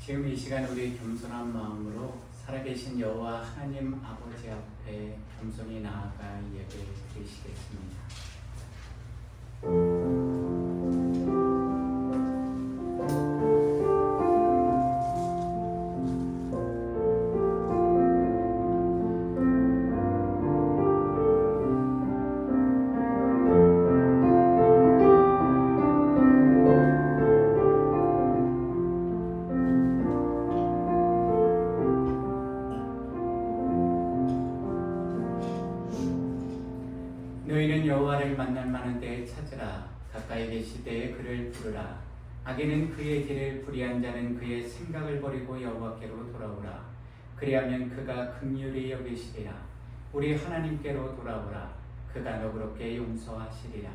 지금 이 시간 우리 겸손한 마음으로 살아계신 여호와 하나님 아버지 앞에 겸손히 나아가 예배 드리시겠습니다. 너희는 여호와를 만날 만한 때에 찾으라. 가까이 계실 때에 그를 부르라. 악인은 그의 길을 불의한 자는 그의 생각을 버리고 여호와께로 돌아오라. 그리하면 그가 긍휼히 여기시리라. 우리 하나님께로 돌아오라. 그가 너그럽게 용서하시리라.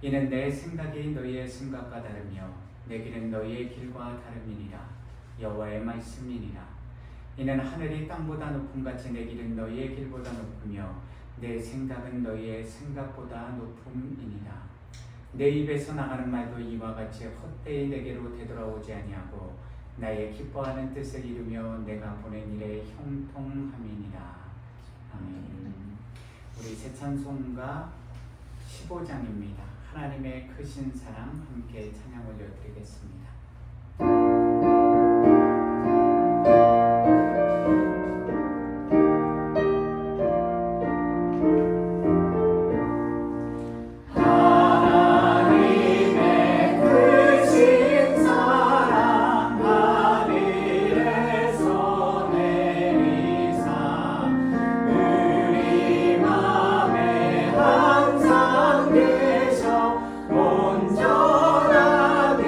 이는 내 생각이 너희의 생각과 다르며 내 길은 너희의 길과 다름이니라. 여호와의 말씀이니라. 이는 하늘이 땅보다 높음같이 내 길은 너희의 길보다 높으며 내 생각은 너희의 생각보다 높음이니라. 내 입에서 나가는 말도 이와 같이 헛되이 내게로 되돌아오지 아니하고 나의 기뻐하는 뜻을 이루며 내가 보낸 일에 형통함이니라. 아멘. 우리 새 찬송가 15장입니다. 하나님의 크신 사랑 함께 찬양 올려드리겠습니다. 온전하게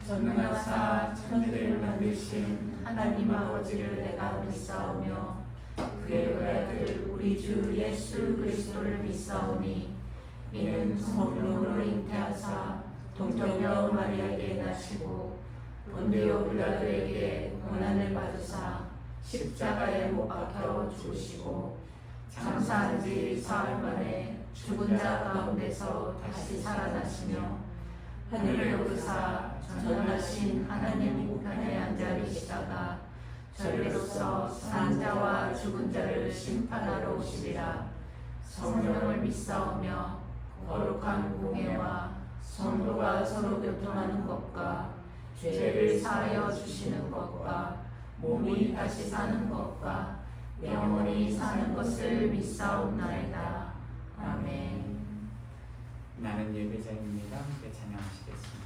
전능하사 천지를 만드신 하나님 아버지를 내가 믿사오며 그의 아들 우리 주 예수 그리스도를 믿사오니 이는 성령으로 잉태하사 동정녀 마리아에게 나시고 본디오 빌라도에게 고난을 받으사 십자가에 못 박혀 죽으시고 장사한 지 사흘 만에 죽은 자 가운데서 다시 살아나시며 하늘에 오르사 전능하신 하나님 우편에 앉아 계시다가 저리로서 산 자와 죽은 자를 심판하러 오시리라. 성령을 믿사오며 거룩한 공예와 성도가 서로 교통하는 것과 죄를 사하여 주시는 것과 몸이 다시 사는 것과 영원히 사는 것을 믿사옵나이다. 아멘. 나는 예배자입니다. 함께 찬양하시겠습니다.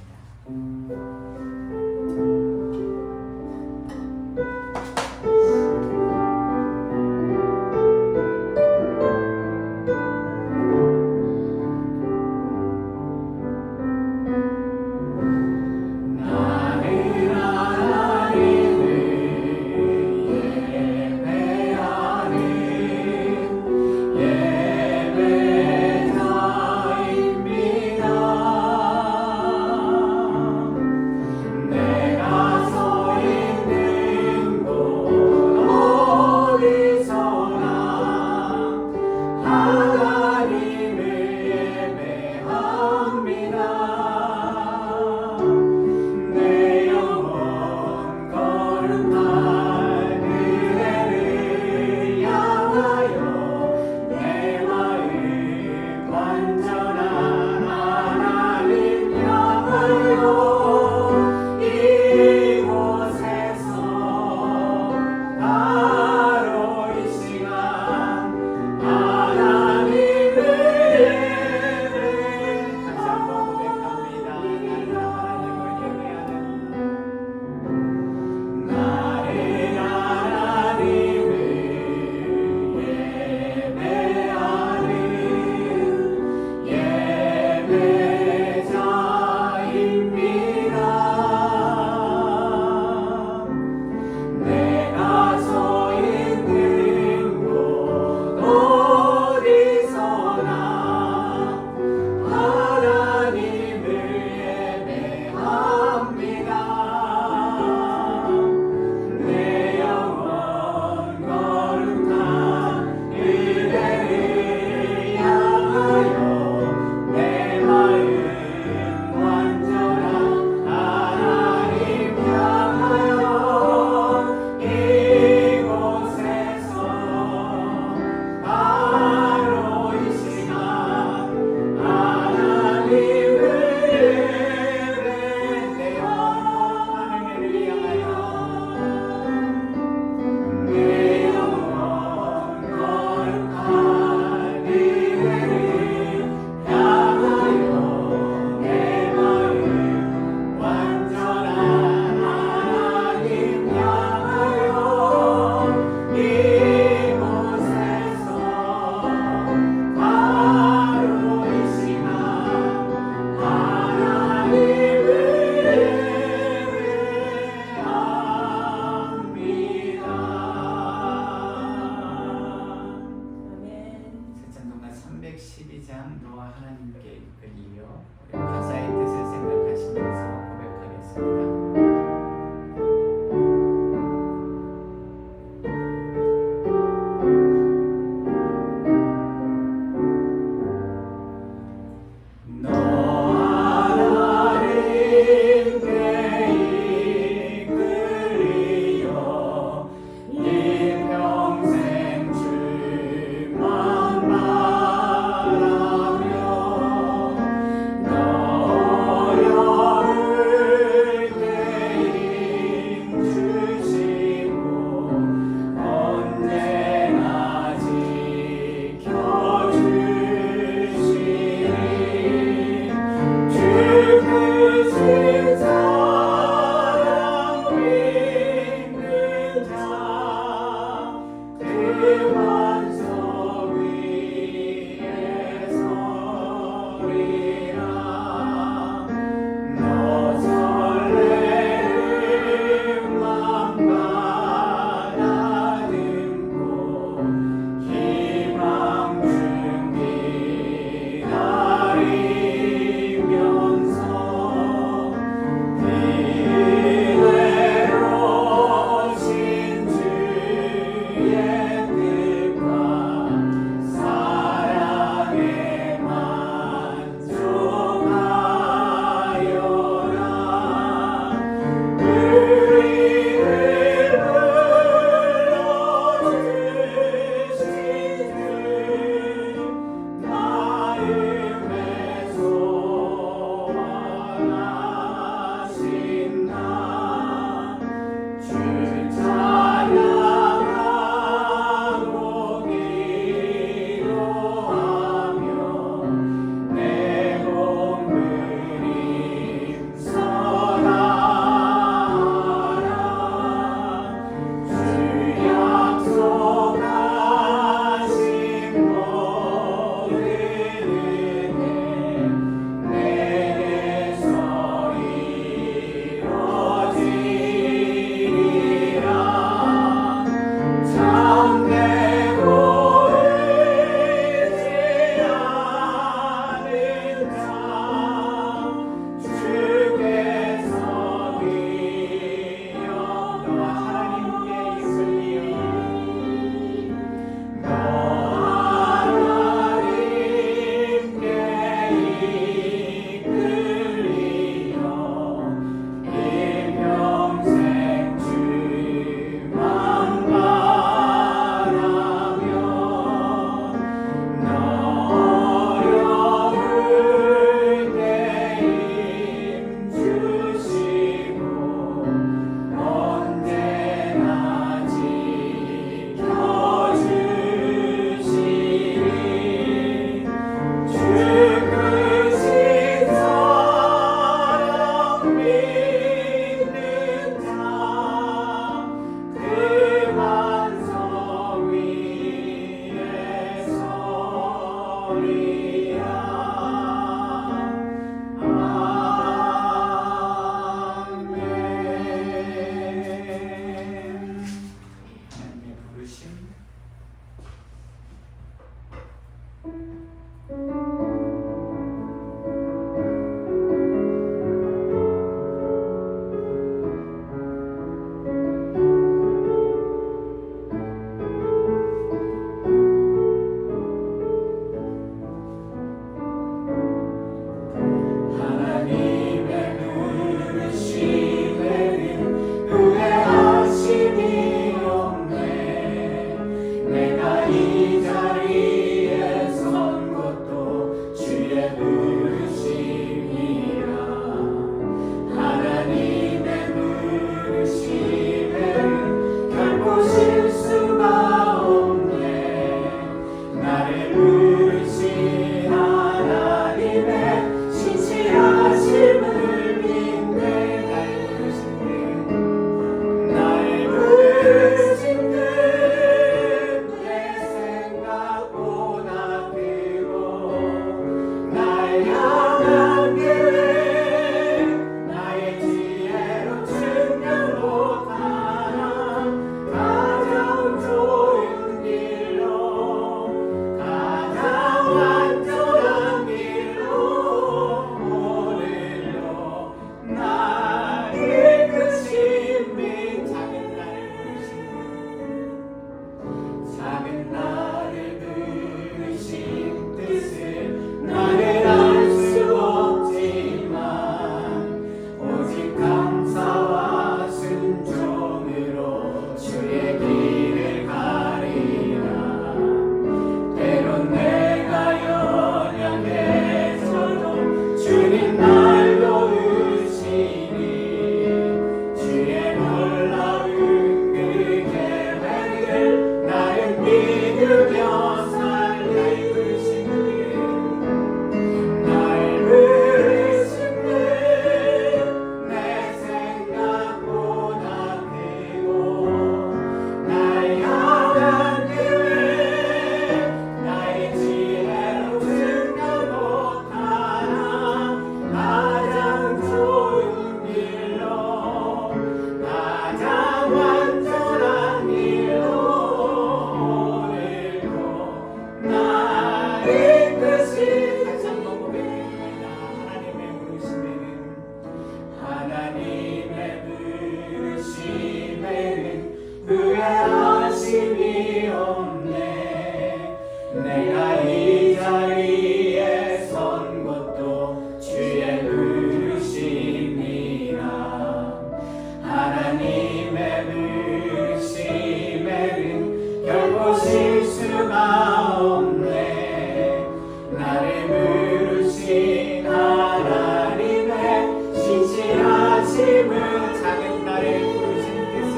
부르심은 작은 나를 부르신 뜻은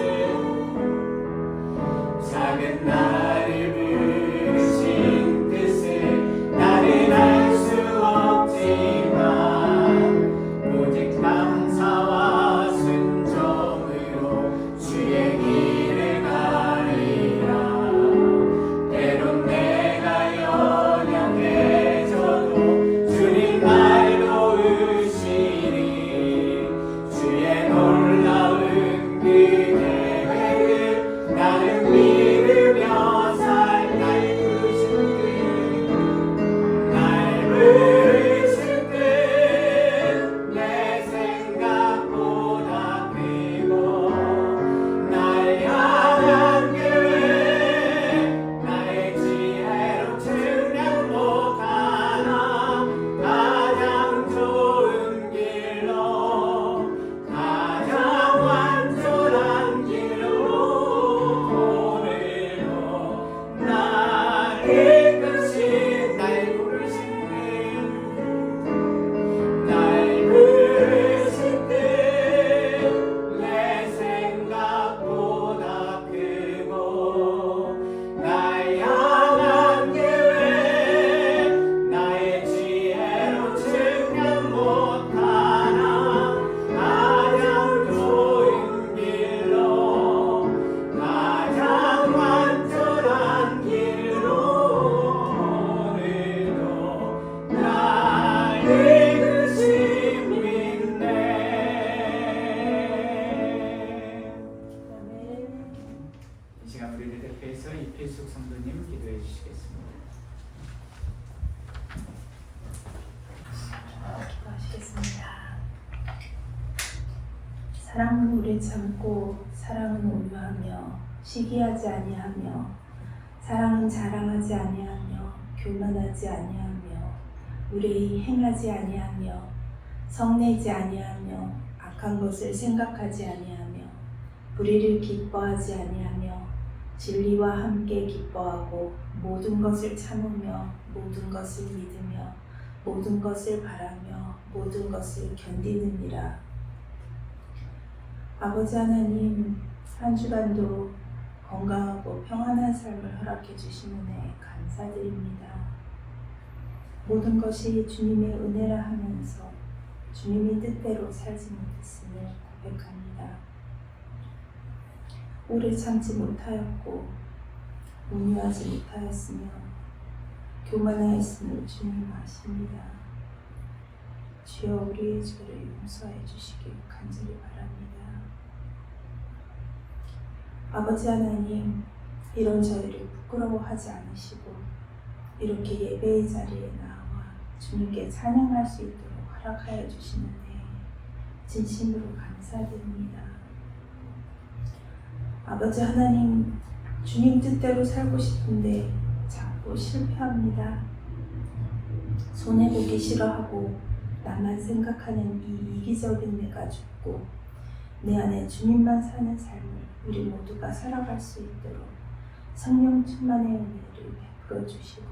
작은 나를 부르신 뜻은 나는 알 수 없지만 오직 감사와 순종으로 주의 길을 가리라. 때론 내가 연약해져도 주님 날 도우시니 주의 놀라운 그 계획을 나는 믿으며 살. 날 부르신 뜻 내 생각보다 크고 날 향한 계획 나의 지혜로 측량 못하나 가장 좋은 길로 가장 완전한 길로 오늘도 날 이끄신 날 부르신 뜻내 생각보다 크고 날 향한 계획 나의 지혜로 측량 못하나 가장 좋은 길로 가장 완전한 길로 오늘도 날 이끄심 믿네. 이 시간 우리를 대표해서 이필숙 성도님 기도해 주시겠습니다. 기도하시겠습니다. 사랑은 오래 참고 사랑은 온유하며 시기하지 아니하며 사랑은 자랑하지 아니하며 교만하지 아니하며 의뢰히 행하지 아니하며 성내지 아니하며 악한 것을 생각하지 아니하며 불의를 기뻐하지 아니하며 진리와 함께 기뻐하고 모든 것을 참으며 모든 것을 믿으며 모든 것을 바라며 모든 것을 견디느니라. 아버지 하나님, 한 주간도 건강하고 평안한 삶을 허락해 주신 은혜 감사드립니다. 모든 것이 주님의 은혜라 하면서 주님의 뜻대로 살지 못했음을 고백합니다. 오래 참지 못하였고 온유하지 못하였으며 교만하였음을 주님 아십니다. 주여 우리의 죄를 용서해 주시길 간절히 바랍니다. 아버지 하나님, 이런 저희를 부끄러워하지 않으시고 이렇게 예배의 자리에 나와 주님께 찬양할 수 있도록 허락하여 주시는데 진심으로 감사드립니다. 아버지 하나님, 주님 뜻대로 살고 싶은데 자꾸 실패합니다. 손해보기 싫어하고 나만 생각하는 이 이기적인 내가 죽고 내 안에 주님만 사는 삶을 우리 모두가 살아갈 수 있도록 성령 충만의 은혜를 베풀어 주시고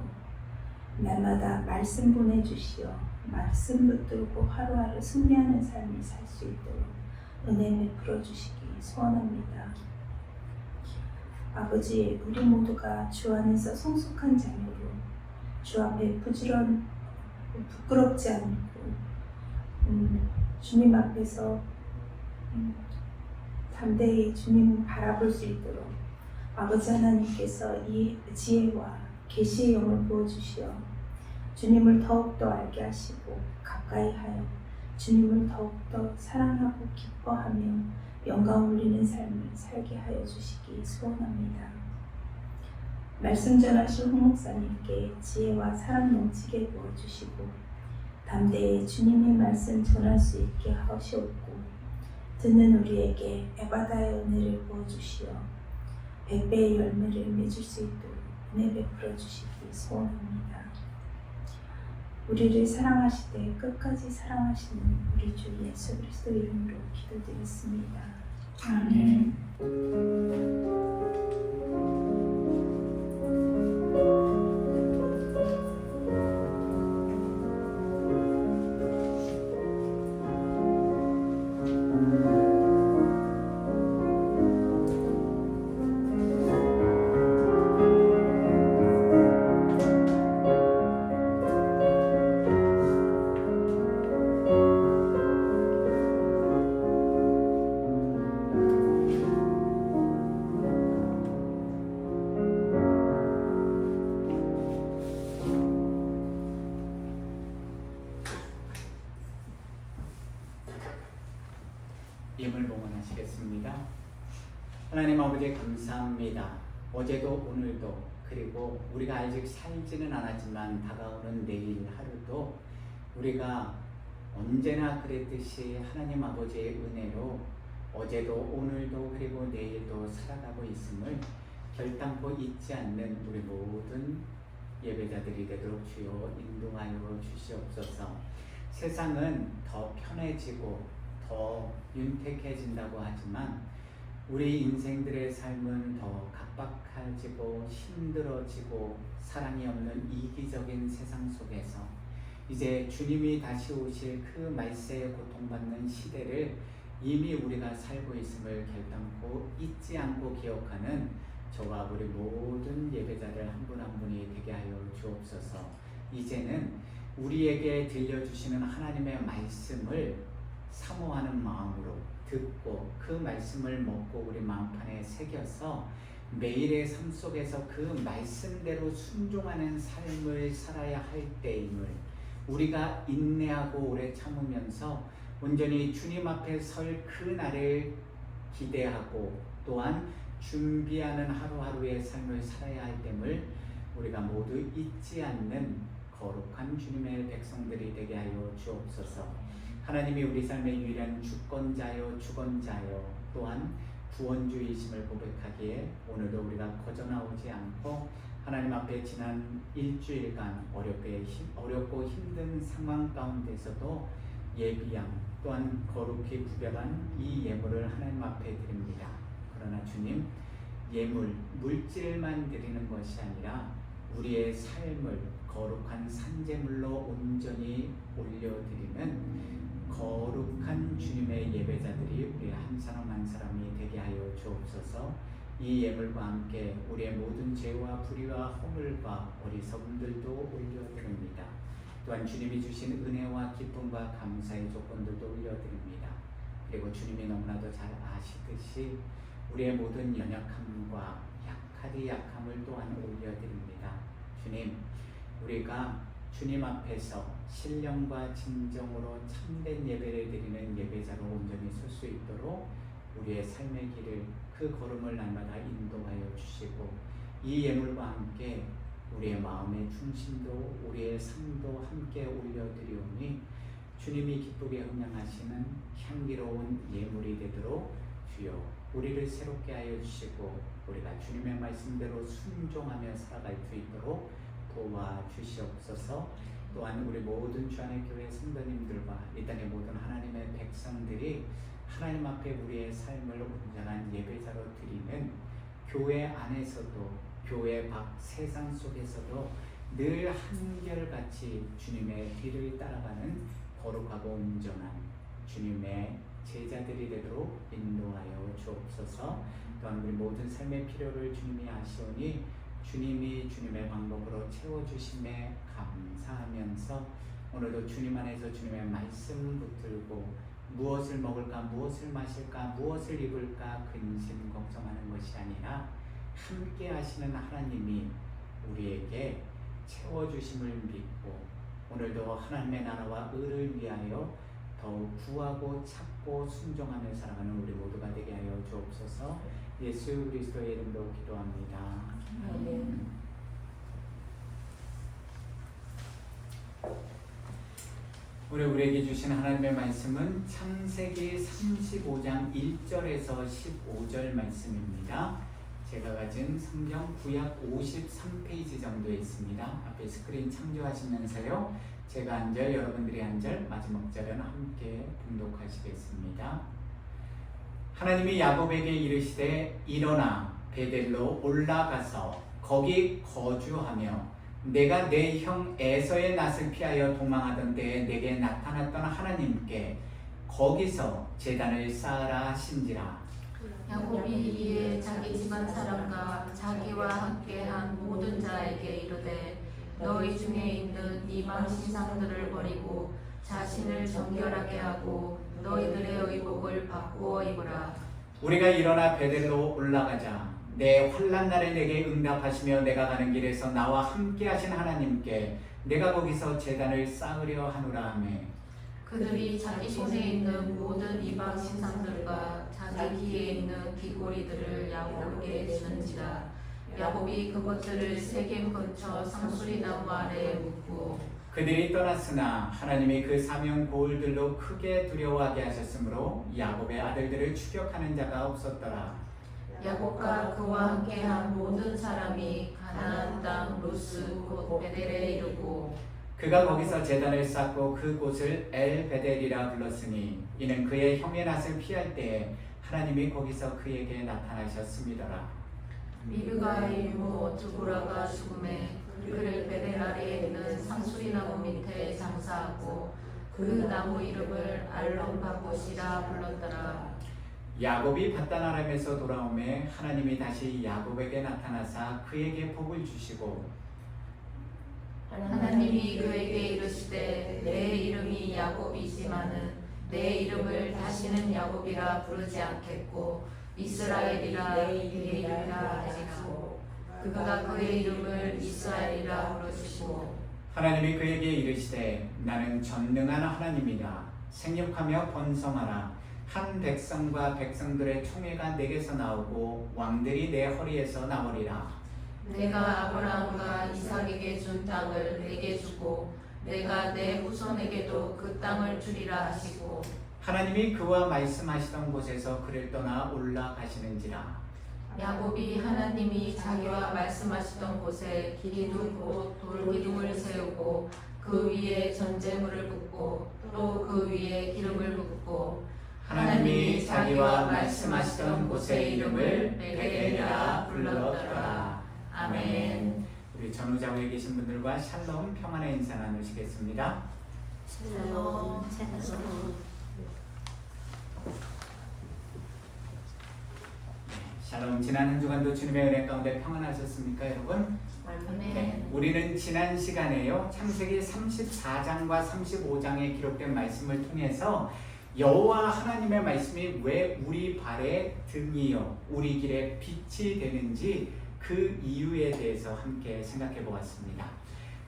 날마다 말씀 보내주시어 말씀 붙들고 하루하루 승리하는 삶을 살 수 있도록 은혜 베풀어 주시기 소원합니다. 아버지, 우리 모두가 주 안에서 성숙한 자녀로 주 앞에 부끄럽지 않고 주님 앞에서 담대히 주님을 바라볼 수 있도록 아버지 하나님께서 이 지혜와 계시의 영을 부어주시어 주님을 더욱더 알게 하시고 가까이 하여 주님을 더욱더 사랑하고 기뻐하며 영광 올리는 삶을 살게 하여 주시기 소원합니다. 말씀 전하신 홍 목사님께 지혜와 사랑 넘치게 부어주시고 담대히 주님의 말씀 전할 수 있게 하시옵고 듣는 우리에게 에바다의 은혜를 부어주시어 100배의 열매를 맺을 수 있도록 은혜 베풀어 주시기 소원합니다. 우리를 사랑하시되 끝까지 사랑하시는 우리 주 예수 그리스도 이름으로 기도드렸습니다. 아멘. 예물 봉헌하시겠습니다. 하나님 아버지 감사합니다. 어제도 오늘도 그리고 우리가 아직 살지는 않았지만 다가오는 내일 하루도 우리가 언제나 그랬듯이 하나님 아버지의 은혜로 어제도 오늘도 그리고 내일도 살아가고 있음을 결단코 잊지 않는 우리 모든 예배자들이 되도록 주여 인도하여 주시옵소서. 세상은 더 편해지고 더 윤택해진다고 하지만 우리 인생들의 삶은 더 각박해지고 힘들어지고 사랑이 없는 이기적인 세상 속에서 이제 주님이 다시 오실 그 말세에 고통받는 시대를 이미 우리가 살고 있음을 결단코 잊지 않고 기억하는 저와 우리 모든 예배자들 한 분 한 분이 되게 하여 주옵소서. 이제는 우리에게 들려주시는 하나님의 말씀을 사모하는 마음으로 듣고 그 말씀을 먹고 우리 마음판에 새겨서 매일의 삶 속에서 그 말씀대로 순종하는 삶을 살아야 할 때임을 우리가 인내하고 오래 참으면서 온전히 주님 앞에 설 그 날을 기대하고 또한 준비하는 하루하루의 삶을 살아야 할 됨을 우리가 모두 잊지 않는 거룩한 주님의 백성들이 되게 하여 주옵소서. 하나님이 우리 삶의 유일한 주권자요 주권자요 또한 구원주이심을 고백하기에 오늘도 우리가 거저나오지 않고 하나님 앞에 지난 일주일간 어렵고 힘든 상황 가운데서도 예비양 또한 거룩히 구별한 이 예물을 하나님 앞에 드립니다. 그러나 주님, 예물, 물질만 드리는 것이 아니라 우리의 삶을 거룩한 산제물로 온전히 올려드리는 거룩한 주님의 예배자들이 우리 한 사람 한 사람이 되게 하여 주옵소서. 이 예물과 함께 우리의 모든 죄와 불의와 허물과 어리석음들도 올려드립니다. 또한 주님이 주신 은혜와 기쁨과 감사의 조건들도 올려드립니다. 그리고 주님이 너무나도 잘 아시듯이 우리의 모든 연약함과 약함을 또한 올려드립니다. 주님, 우리가 주님 앞에서 신령과 진정으로 참된 예배를 드리는 예배자로 온전히 설 수 있도록 우리의 삶의 길을 그 걸음을 날마다 인도하여 주시고 이 예물과 함께 우리의 마음의 중심도 우리의 삶도 함께 올려드리오니 주님이 기쁘게 흥량하시는 향기로운 예물이 되도록 주여 우리를 새롭게 하여 주시고 우리가 주님의 말씀대로 순종하며 살아갈 수 있도록 도와주시옵소서. 또한 우리 모든 주안의 교회 성도님들과 이 땅의 모든 하나님의 백성들이 하나님 앞에 우리의 삶을 온전한 예배자로 드리는 교회 안에서도 교회 밖 세상 속에서도 늘 한결같이 주님의 뒤를 따라가는 거룩하고 온전한 주님의 제자들이 되도록 인도하여 주옵소서. 또한 우리 모든 삶의 필요를 주님이 아시오니 주님이 주님의 방법으로 채워주심에 감사하면서 오늘도 주님 안에서 주님의 말씀 붙들고 무엇을 먹을까 무엇을 마실까 무엇을 입을까 근심 걱정하는 것이 아니라 함께 하시는 하나님이 우리에게 채워주심을 믿고 오늘도 하나님의 나라와 의를 위하여 더욱 구하고 찾고 순종하며 살아가는 우리 모두가 되게 하여 주옵소서. 예수 그리스도의 이름으로 기도합니다. 아멘. 우리에게 주신 하나님의 말씀은 창세기 35장 1절에서 15절 말씀입니다. 제가 가진 성경 구약 53페이지 정도에 있습니다. 앞에 스크린 참조하시면서요. 제가 한 절, 여러분들이 한 절, 마지막 절은 함께 봉독하시겠습니다. 하나님이 야곱에게 이르시되 일어나 베델로 올라가서 거기 거주하며 내가 내 형 에서의 낯을 피하여 도망하던 때에 내게 나타났던 하나님께 거기서 제단을 쌓으라 하신지라. 야곱이 이에 자기 집안 사람과 자기와 함께한 모든 자에게 이르되 너희 중에 있는 이방 신상들을 버리고 자신을 정결하게 하고 너희들의 의복을 바꾸어 입으라. 우리가 일어나 베델로 올라가자. 내 환난 날에 내게 응답하시며 내가 가는 길에서 나와 함께 하신 하나님께 내가 거기서 제단을 쌓으려 하노라 하매 그들이 자기 손에 있는 모든 이방 신상들과 자기 귀에 있는 귀고리들을 야곱에게 주는지라. 야곱이 그것들을 세겜 근처 상수리나무 아래에 묻고 그들이 떠났으나 하나님이 그 사명 고울들로 크게 두려워하게 하셨으므로 야곱의 아들들을 추격하는 자가 없었더라. 야곱과 그와 함께한 모든 사람이 가나안 땅 루스 곧 베델에 이르고 그가 거기서 제단을 쌓고 그곳을 엘 베델이라 불렀으니 이는 그의 형의 낯을 피할 때에 하나님이 거기서 그에게 나타나셨음이더라. 미르가의 유모 드보라가 죽음에 그를 베델 아래에 있는 상수리나무 밑에 장사하고 그 나무 이름을 알론바봇이라 불렀더라. 야곱이 바단 아람에서 돌아오매 하나님이 다시 야곱에게 나타나사 그에게 복을 주시고 하나님이 그에게 이르시되 내 이름이 야곱이지만은 내 이름을 다시는 야곱이라 부르지 않겠고 이스라엘이라 이르리라 하시고 그가 그의 이름을 이스라엘이라 부르시고 하나님이 그에게 이르시되 나는 전능한 하나님이다. 생육하며 번성하라. 한 백성과 백성들의 총회가 내게서 나오고 왕들이 내 허리에서 나오리라. 내가 아브라함과 이삭에게 준 땅을 내게 주고 내가 내 후손에게도 그 땅을 주리라 하시고 하나님이 그와 말씀하시던 곳에서 그를 떠나 올라가시는지라. 야곱이 하나님이 자기와 말씀하시던 곳에 기둥 곧 돌기둥을 세우고 그 위에 전제물을 붓고 또 그 위에 기름을 붓고 하나님이 자기와 말씀하시던 곳의 이름을 베델이라 불렀더라. 아멘. 우리 전후좌우에 계신 분들과 샬롬 평안의 인사 나누시겠습니다. 샬롬 샬롬. 샬롬. 지난 한 주간도 주님의 은혜 가운데 평안하셨습니까, 여러분? 네, 우리는 지난 시간에요 창세기 34장과 35장에 기록된 말씀을 통해서 여호와 하나님의 말씀이 왜 우리 발의 등이요 우리 길의 빛이 되는지 그 이유에 대해서 함께 생각해 보았습니다.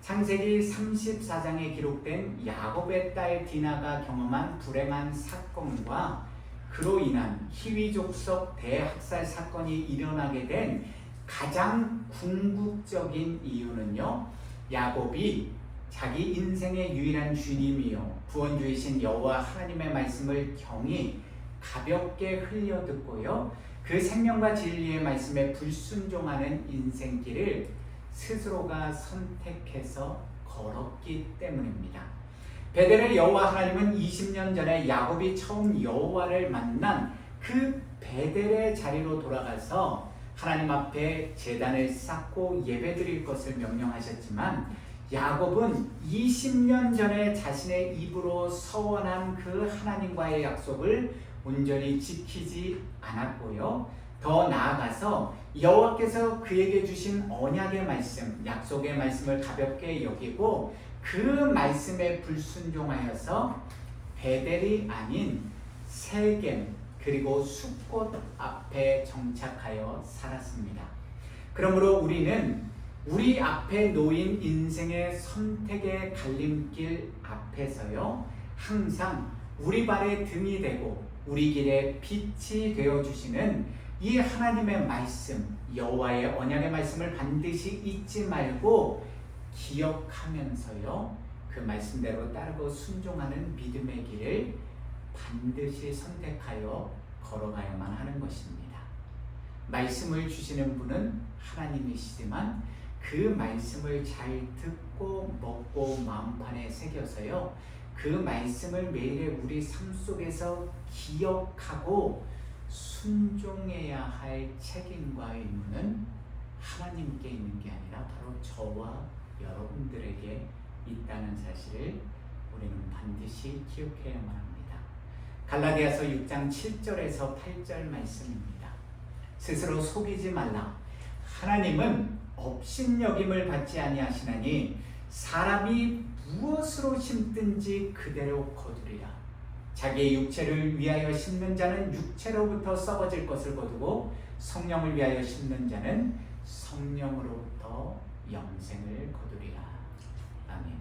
창세기 34장에 기록된 야곱의 딸 디나가 경험한 불행한 사건과 그로 인한 희위족속 대학살 사건이 일어나게 된 가장 궁극적인 이유는요, 야곱이 자기 인생의 유일한 주님이요 구원주이신 여호와 하나님의 말씀을 경히 가볍게 흘려듣고요 그 생명과 진리의 말씀에 불순종하는 인생길을 스스로가 선택해서 걸었기 때문입니다. 베델의 여호와 하나님은 20년 전에 야곱이 처음 여호와를 만난 그 베델의 자리로 돌아가서 하나님 앞에 제단을 쌓고 예배드릴 것을 명령하셨지만 야곱은 20년 전에 자신의 입으로 서원한 그 하나님과의 약속을 온전히 지키지 않았고요. 더 나아가서 여호와께서 그에게 주신 언약의 말씀, 약속의 말씀을 가볍게 여기고 그 말씀에 불순종하여서 베델이 아닌 세겜 그리고 숫곳 앞에 정착하여 살았습니다. 그러므로 우리는 우리 앞에 놓인 인생의 선택의 갈림길 앞에서요 항상 우리 발의 등이 되고 우리 길의 빛이 되어주시는 이 하나님의 말씀, 여호와의 언약의 말씀을 반드시 잊지 말고 기억하면서요 그 말씀대로 따르고 순종하는 믿음의 길을 반드시 선택하여 걸어가야만 하는 것입니다. 말씀을 주시는 분은 하나님이시지만 그 말씀을 잘 듣고 먹고 마음판에 새겨서요 그 말씀을 매일의 우리 삶 속에서 기억하고 순종해야 할 책임과 의무는 하나님께 있는 게 아니라 바로 저와 여러분들에게 있다는 사실을 우리는 반드시 기억해야만 합니다. 갈라디아서 6장 7절에서 8절 말씀입니다. 스스로 속이지 말라. 하나님은 업신여김을 받지 아니하시나니 사람이 무엇으로 심든지 그대로 거두리라. 자기의 육체를 위하여 심는 자는 육체로부터 썩어질 것을 거두고 성령을 위하여 심는 자는 성령으로부터 영생을 거두리라. 아멘.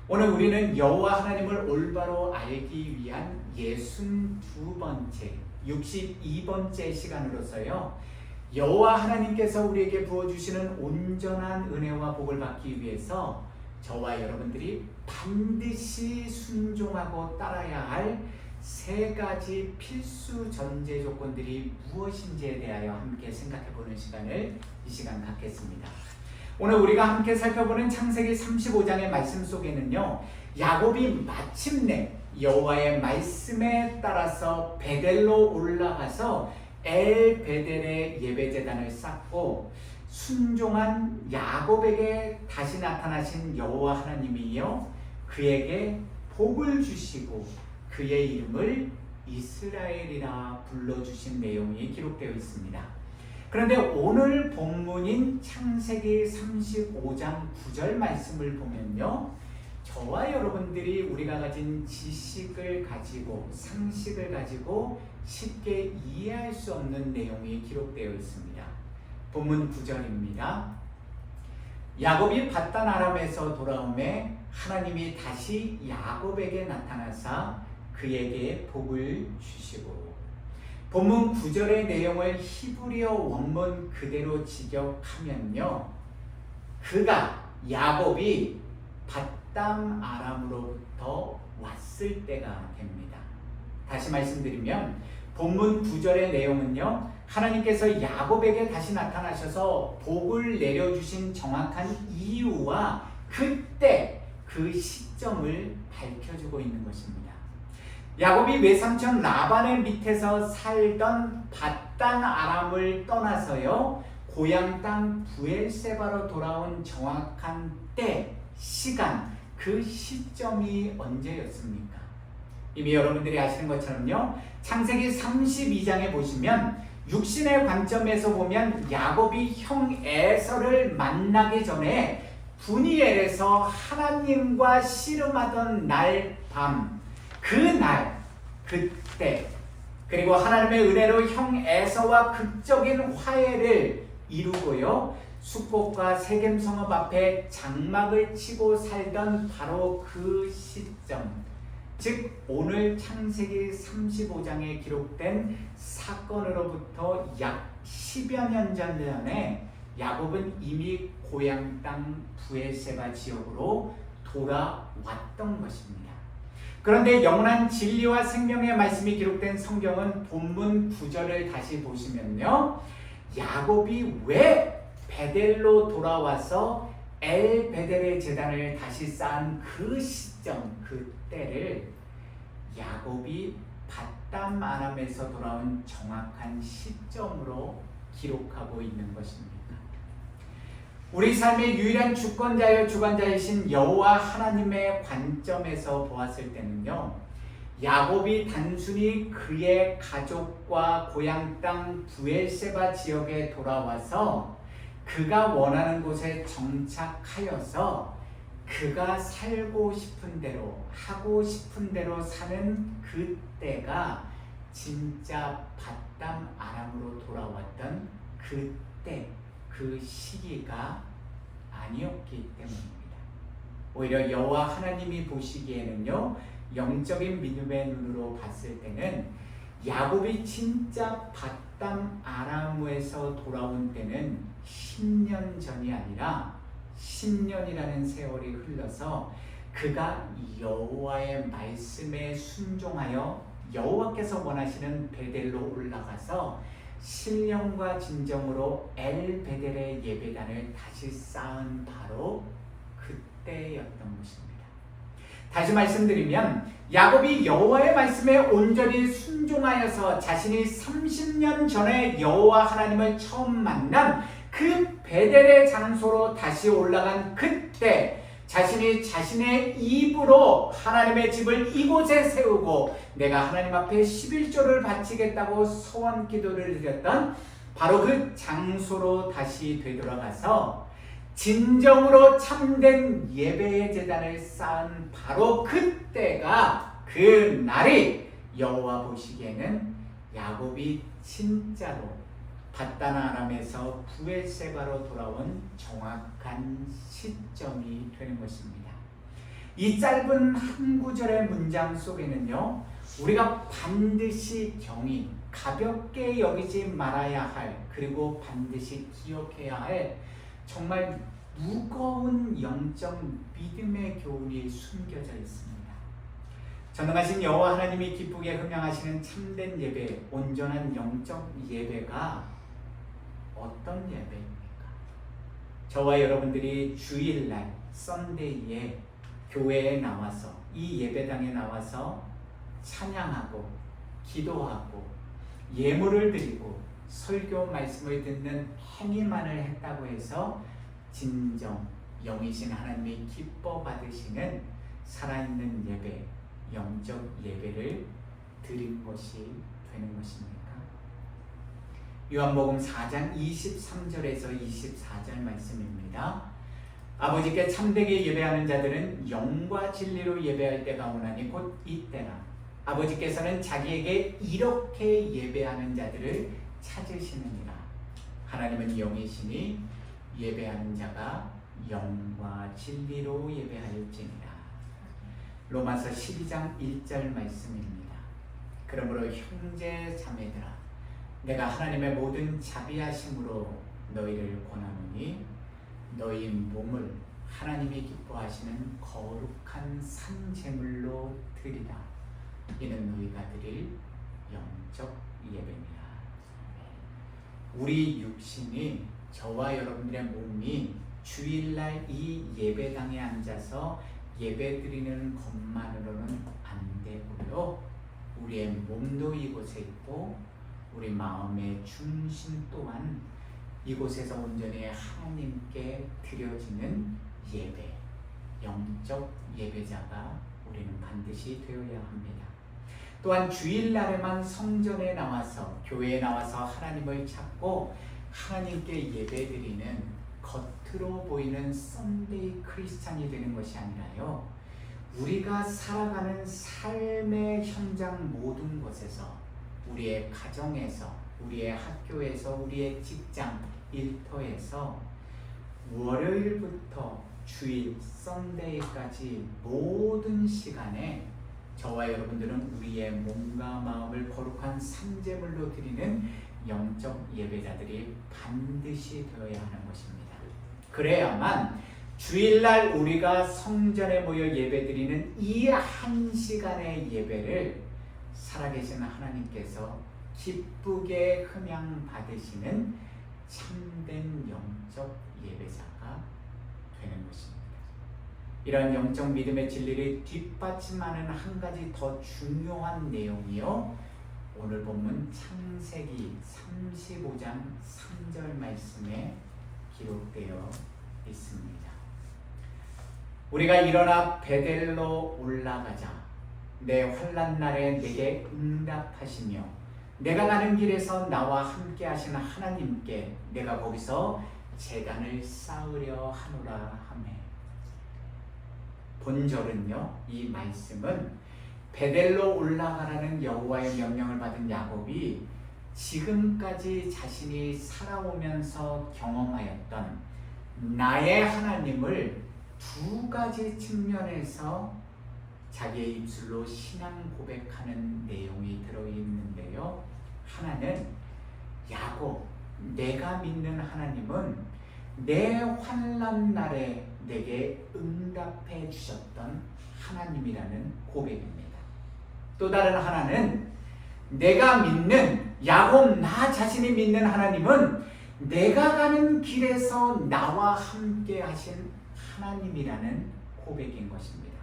오늘 우리는 여호와 하나님을 올바로 알기 위한 62번째, 62번째 시간으로서요, 여호와 하나님께서 우리에게 부어주시는 온전한 은혜와 복을 받기 위해서 저와 여러분들이 반드시 순종하고 따라야 할 3가지 필수 전제 조건들이 무엇인지에 대하여 함께 생각해보는 시간을 이 시간 갖겠습니다. 오늘 우리가 함께 살펴보는 창세기 35장의 말씀 속에는요, 야곱이 마침내 여호와의 말씀에 따라서 베델로 올라가서 엘 베델의 예배제단을 쌓고 순종한 야곱에게 다시 나타나신 여호와 하나님이요, 그에게 복을 주시고 그의 이름을 이스라엘이라 불러주신 내용이 기록되어 있습니다. 그런데 오늘 본문인 창세기 35장 9절 말씀을 보면요, 저와 여러분들이 우리가 가진 지식을 가지고 상식을 가지고 쉽게 이해할 수 없는 내용이 기록되어 있습니다. 본문 9절입니다. 야곱이 밧단 아람에서 돌아오매 하나님이 다시 야곱에게 나타나사 그에게 복을 주시고, 본문 9절의 내용을 히브리어 원문 그대로 직역하면요, 그가 야곱이 밧단 아람으로부터 왔을 때가 됩니다. 다시 말씀드리면 본문 9절의 내용은요, 하나님께서 야곱에게 다시 나타나셔서 복을 내려주신 정확한 이유와 그때 그 시점을 밝혀주고 있는 것입니다. 야곱이 외삼촌 라반의 밑에서 살던 밧단 아람을 떠나서요, 고향 땅 브엘세바로 돌아온 정확한 때, 시간, 그 시점이 언제였습니까? 이미 여러분들이 아시는 것처럼요, 창세기 32장에 보시면 육신의 관점에서 보면 야곱이 형 에서를 만나기 전에 분이엘에서 하나님과 씨름하던 날 밤, 그날, 그때, 그리고 하나님의 은혜로 형 에서와 극적인 화해를 이루고요, 숙곡과 세겜 성읍 앞에 장막을 치고 살던 바로 그 시점, 즉 오늘 창세기 35장에 기록된 사건으로부터 약 10여 년 전에 야곱은 이미 고향 땅 브엘세바 지역으로 돌아왔던 것입니다. 그런데 영원한 진리와 생명의 말씀이 기록된 성경은 본문 9절을 다시 보시면요, 야곱이 왜 베델로 돌아와서 엘 베델의 제단을 다시 쌓은 그 시점, 그 때를 야곱이 밧단 아람에서 돌아온 정확한 시점으로 기록하고 있는 것입니다. 우리 삶의 유일한 주권자여 주관자이신 여호와 하나님의 관점에서 보았을 때는요, 야곱이 단순히 그의 가족과 고향 땅 브엘세바 지역에 돌아와서 그가 원하는 곳에 정착하여서 그가 살고 싶은 대로 하고 싶은 대로 사는 그때가 진짜 밧단 아람으로 돌아왔던 그때, 그 시기가 아니었기 때문입니다. 오히려 여호와 하나님이 보시기에는요, 영적인 믿음의 눈으로 봤을 때는 야곱이 진짜 밧단 아람에서 돌아온 때는 10년 전이 아니라 10년이라는 세월이 흘러서 그가 여호와의 말씀에 순종하여 여호와께서 원하시는 베델로 올라가서 신령과 진정으로 엘 베델의 예배단을 다시 쌓은 바로 그때였던 것입니다. 다시 말씀드리면 야곱이 여호와의 말씀에 온전히 순종하여서 자신이 30년 전에 여호와 하나님을 처음 만난 그 베델의 장소로 다시 올라간 그때 자신이 자신의 입으로 하나님의 집을 이곳에 세우고 내가 하나님 앞에 11조를 바치겠다고 소원 기도를 드렸던 바로 그 장소로 다시 되돌아가서 진정으로 참된 예배의 제단을 쌓은 바로 그때가, 그 날이 여호와 보시기에는 야곱이 진짜로 밧단 아람에서 브엘세바로 돌아온 정확한 시점이 되는 것입니다. 이 짧은 한 구절의 문장 속에는요, 우리가 반드시 경히 가볍게 여기지 말아야 할, 그리고 반드시 기억해야 할 정말 무거운 영적 믿음의 교훈이 숨겨져 있습니다. 전능하신 여호와 하나님이 기쁘게 흠양하시는 참된 예배, 온전한 영적 예배가 어떤 예배입니까? 저와 여러분들이 주일날 썬데이에 교회에 나와서, 이 예배당에 나와서 찬양하고 기도하고 예물을 드리고 설교 말씀을 듣는 행위만을 했다고 해서 진정 영이신 하나님이 기뻐 받으시는 살아있는 예배, 영적 예배를 드린 것이 되는 것입니까? 요한복음 4장 23절에서 24절 말씀입니다. 아버지께 참되게 예배하는 자들은 영과 진리로 예배할 때가 오나니 곧 이때라. 아버지께서는 자기에게 이렇게 예배하는 자들을 찾으시느니라. 하나님은 영이시니 예배하는 자가 영과 진리로 예배할지니라. 로마서 12장 1절 말씀입니다. 그러므로 형제 자매들아, 내가 하나님의 모든 자비하심으로 너희를 권하노니 너희 몸을 하나님이 기뻐하시는 거룩한 산제물로 드리라. 이는 너희가 드릴 영적 예배니라. 우리 육신이, 저와 여러분들의 몸이 주일날 이 예배당에 앉아서 예배드리는 것만으로는 안 되고요, 우리의 몸도 이곳에 있고 우리 마음의 중심 또한 이곳에서 온전히 하나님께 드려지는 예배, 영적 예배자가 우리는 반드시 되어야 합니다. 또한 주일날에만 성전에 나와서, 교회에 나와서 하나님을 찾고 하나님께 예배드리는 겉으로 보이는 썬데이 크리스찬이 되는 것이 아니라요, 우리가 살아가는 삶의 현장 모든 곳에서, 우리의 가정에서, 우리의 학교에서, 우리의 직장, 일터에서 월요일부터 주일, 썬데이까지 모든 시간에 저와 여러분들은 우리의 몸과 마음을 거룩한 산제물로 드리는 영적 예배자들이 반드시 되어야 하는 것입니다. 그래야만 주일날 우리가 성전에 모여 예배드리는 이 한 시간의 예배를 살아계신 하나님께서 기쁘게 흠양 받으시는 참된 영적 예배자가 되는 것입니다. 이러한 영적 믿음의 진리를 뒷받침하는 한 가지 더 중요한 내용이요, 오늘 본문 창세기 35장 3절 말씀에 기록되어 있습니다. 우리가 일어나 베델로 올라가자. 내 환난 날에 내게 응답하시며 내가 가는 길에서 나와 함께 하시는 하나님께 내가 거기서 제단을 쌓으려 하노라 하매. 본절은요, 이 말씀은 베델로 올라가라는 여호와의 명령을 받은 야곱이 지금까지 자신이 살아오면서 경험하였던 나의 하나님을 두 가지 측면에서 자기의 입술로 신앙 고백하는 내용이 들어있는데요. 하나는 야곱, 내가 믿는 하나님은 내 환난 날에 내게 응답해 주셨던 하나님이라는 고백입니다. 또 다른 하나는 내가 믿는, 야곱 나 자신이 믿는 하나님은 내가 가는 길에서 나와 함께 하신 하나님이라는 고백인 것입니다.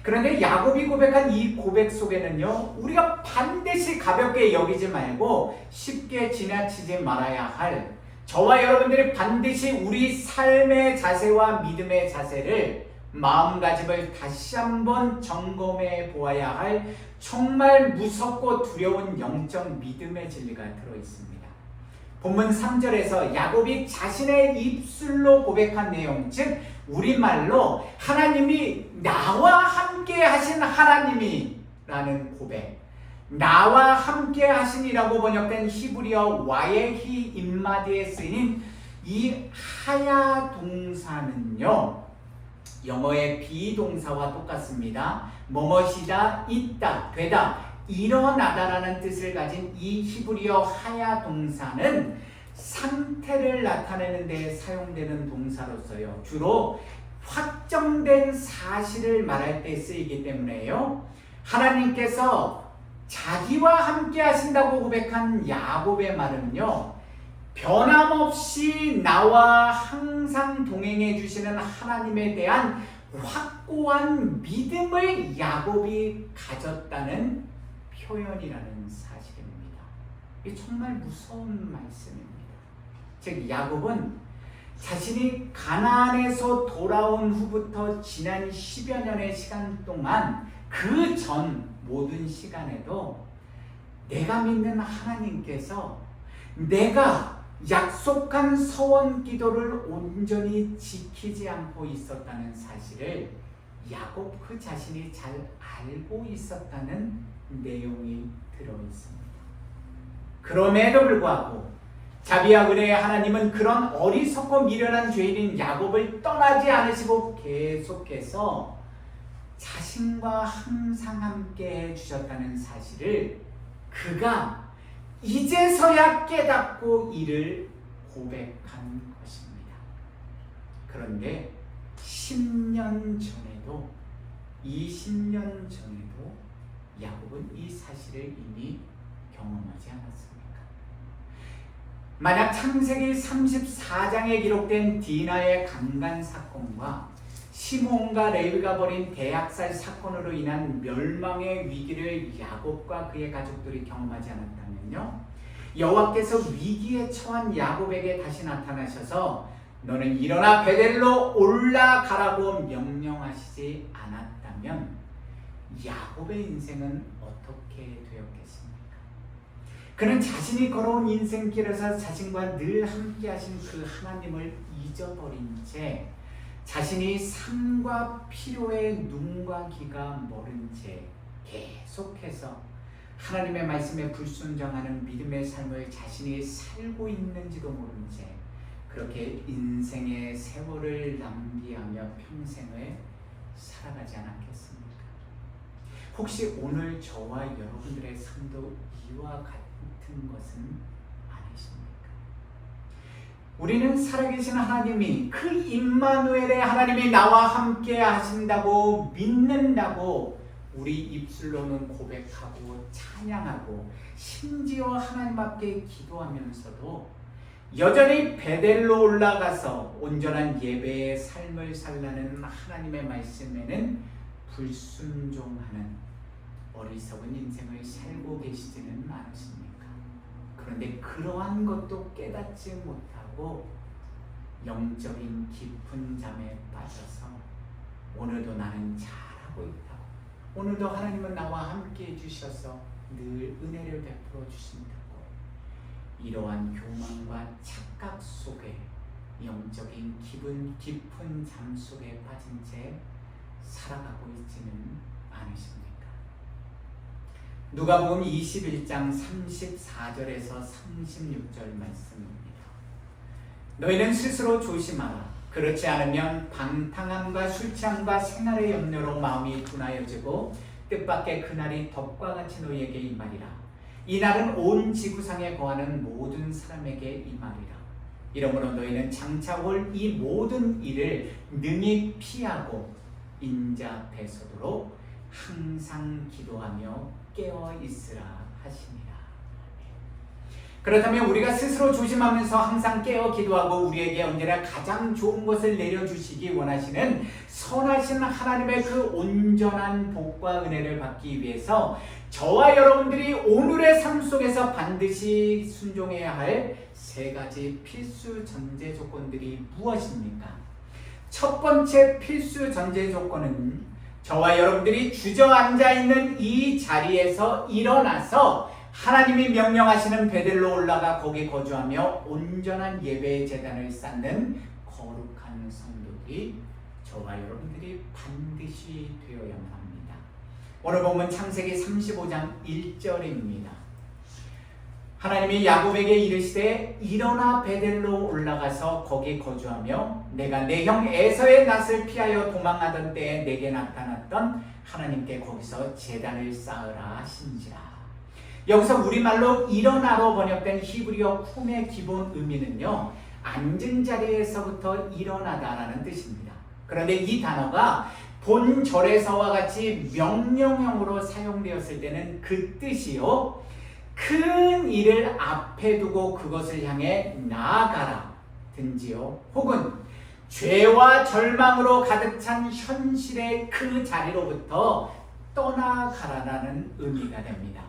그런데 야곱이 고백한 이 고백 속에는요, 우리가 반드시 가볍게 여기지 말고 쉽게 지나치지 말아야 할, 저와 여러분들이 반드시 우리 삶의 자세와 믿음의 자세를, 마음가짐을 다시 한번 점검해 보아야 할 정말 무섭고 두려운 영적 믿음의 진리가 들어있습니다. 본문 3절에서 야곱이 자신의 입술로 고백한 내용, 즉 우리말로 하나님이 나와 함께 하신 하나님이라는 고백, 나와 함께 하신이라고 번역된 히브리어 와예히 임마디에 쓰인 이 하야 동사는요, 영어의 비동사와 똑같습니다. 뭐뭇이다, 있다, 되다, 일어나다라는 뜻을 가진 이 히브리어 하야 동사는 상태를 나타내는 데 사용되는 동사로서요. 주로 확정된 사실을 말할 때 쓰이기 때문에요. 하나님께서 자기와 함께 하신다고 고백한 야곱의 말은요, 변함없이 나와 항상 동행해 주시는 하나님에 대한 확고한 믿음을 야곱이 가졌다는 표현이라는 사실입니다. 이게 정말 무서운 말씀입니다. 즉 야곱은 자신이 가나안에서 돌아온 후부터 지난 10여 년의 시간 동안 그 전 모든 시간에도 내가 믿는 하나님께서 내가 약속한 서원 기도를 온전히 지키지 않고 있었다는 사실을 야곱 그 자신이 잘 알고 있었다는 내용이 들어 있습니다. 그럼에도 불구하고 자비와 은혜의 하나님은 그런 어리석고 미련한 죄인인 야곱을 떠나지 않으시고 계속해서 자신과 항상 함께 해주셨다는 사실을 그가 이제서야 깨닫고 이를 고백한 것입니다. 그런데 10년 전에도 20년 전에도 야곱은 이 사실을 이미 경험하지 않았습니까? 만약 창세기 34장에 기록된 디나의 강간 사건과 시몬과 레위가 벌인 대학살 사건으로 인한 멸망의 위기를 야곱과 그의 가족들이 경험하지 않았다면요, 여호와께서 위기에 처한 야곱에게 다시 나타나셔서 너는 일어나 베델로 올라가라고 명령하시지 않았다면 야곱의 인생은 어떻게 되었겠습니까? 그는 자신이 걸어온 인생길에서 자신과 늘 함께 하신 그 하나님을 잊어버린 채 자신이 삶과 필요에 눈과 귀가 멀은 채 계속해서 하나님의 말씀에 불순종하는 믿음의 삶을 자신이 살고 있는지도 모른 채 그렇게 인생의 세월을 낭비하며 평생을 살아가지 않았겠습니까? 혹시 오늘 저와 여러분들의 삶도 이와 같은 것은 아니십니까? 우리는 살아계신 하나님이 그 임마누엘의 하나님이 나와 함께 하신다고 믿는다고 우리 입술로는 고백하고 찬양하고 심지어 하나님 앞에 기도하면서도 여전히 베델로 올라가서 온전한 예배의 삶을 살라는 하나님의 말씀에는 불순종하는 어리석은 인생을 살고 계시지는 않으십니까? 그런데 그러한 것도 깨닫지 못하고 영적인 깊은 잠에 빠져서 오늘도 나는 잘하고 있다고, 오늘도 하나님은 나와 함께 해주셔서 늘 은혜를 베풀어 주신다고, 이러한 교만과 착각 속에 영적인 깊은 잠 속에 빠진 채 살아가고 있지는 않으십니까? 누가복음 21장 34절에서 36절 말씀입니다. 너희는 스스로 조심하라. 그렇지 않으면 방탕함과 술 취함과 생활의 염려로 마음이 둔하여지고 뜻밖의 그날이 덕과 같이 너희에게 임하리라. 이 날은 온 지구상에 거하는 모든 사람에게 임하리라. 이러므로 너희는 장차 올 이 모든 일을 능히 피하고 인자 배서도록 항상 기도하며 깨어 있으라 하시니라. 그렇다면 우리가 스스로 조심하면서 항상 깨어 기도하고 우리에게 언제나 가장 좋은 것을 내려주시기 원하시는 선하신 하나님의 그 온전한 복과 은혜를 받기 위해서 저와 여러분들이 오늘의 삶 속에서 반드시 순종해야 할 세 가지 필수 전제 조건들이 무엇입니까? 첫 번째 필수 전제 조건은 저와 여러분들이 주저앉아 있는 이 자리에서 일어나서 하나님이 명령하시는 베델로 올라가 거기 거주하며 온전한 예배의 제단을 쌓는 거룩한 성도들이 저와 여러분들이 반드시 되어야만 합니다. 오늘 보면 창세기 35장 1절입니다. 하나님이 야곱에게 이르시되 일어나 베델로 올라가서 거기 거주하며 내가 내 형 에서의 낯을 피하여 도망하던 때에 내게 나타났던 하나님께 거기서 제단을 쌓으라 하신지라. 여기서 우리말로 일어나로 번역된 히브리어 쿰의 기본 의미는요, 앉은 자리에서부터 일어나다라는 뜻입니다. 그런데 이 단어가 본절에서와 같이 명령형으로 사용되었을 때는 그 뜻이요, 큰 일을 앞에 두고 그것을 향해 나아가라 든지요, 혹은 죄와 절망으로 가득 찬 현실의 그 자리로부터 떠나가라라는 의미가 됩니다.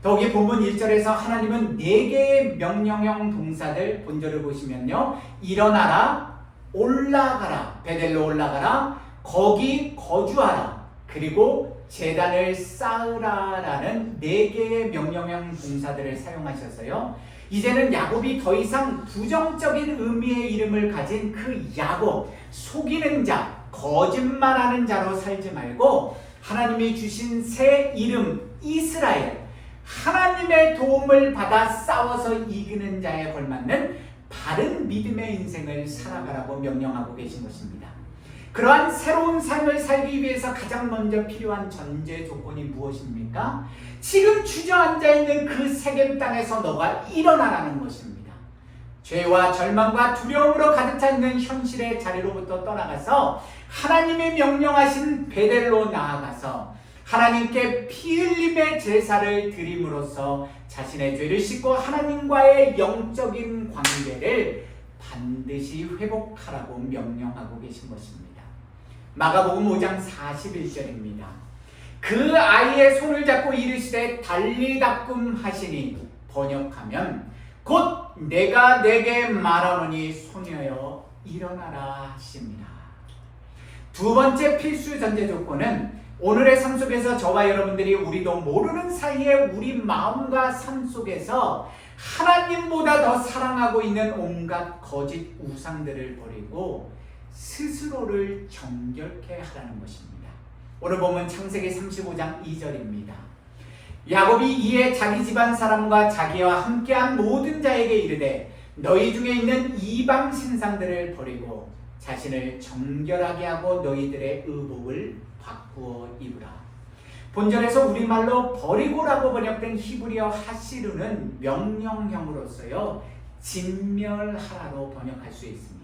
더욱이 본문 1절에서 하나님은 4개의 명령형 동사들, 본절을 보시면요, 일어나라, 올라가라, 베델로 올라가라, 거기 거주하라, 그리고 제단을 쌓으라라는 4개의 명령형 동사들을 사용하셔서요, 이제는 야곱이 더 이상 부정적인 의미의 이름을 가진 그 야곱, 속이는 자, 거짓말하는 자로 살지 말고 하나님이 주신 새 이름 이스라엘, 하나님의 도움을 받아 싸워서 이기는 자에 걸맞는 바른 믿음의 인생을 살아가라고 명령하고 계신 것입니다. 그러한 새로운 삶을 살기 위해서 가장 먼저 필요한 전제 조건이 무엇입니까? 지금 주저앉아 있는 그 세겜 땅에서 너가 일어나라는 것입니다. 죄와 절망과 두려움으로 가득 차 있는 현실의 자리로부터 떠나가서 하나님이 명령하신 베델로 나아가서 하나님께 피 흘림의 제사를 드림으로써 자신의 죄를 씻고 하나님과의 영적인 관계를 반드시 회복하라고 명령하고 계신 것입니다. 마가복음 5장 41절입니다. 그 아이의 손을 잡고 이르시되 달리다꿈 하시니, 번역하면 곧 내가 내게 말하노니 소녀여 일어나라 하십니다. 두 번째 필수 전제 조건은 오늘의 삶 속에서 저와 여러분들이 우리도 모르는 사이에 우리 마음과 삶 속에서 하나님보다 더 사랑하고 있는 온갖 거짓 우상들을 버리고 스스로를 정결케 하라는 것입니다. 오늘 보면 창세기 35장 2절입니다. 야곱이 이에 자기 집안 사람과 자기와 함께한 모든 자에게 이르되 너희 중에 있는 이방 신상들을 버리고 자신을 정결하게 하고 너희들의 의복을 바꾸어 입으라. 본절에서 우리말로 버리고라고 번역된 히브리어 하시르는 명령형으로서요, 진멸하라로 번역할 수 있습니다.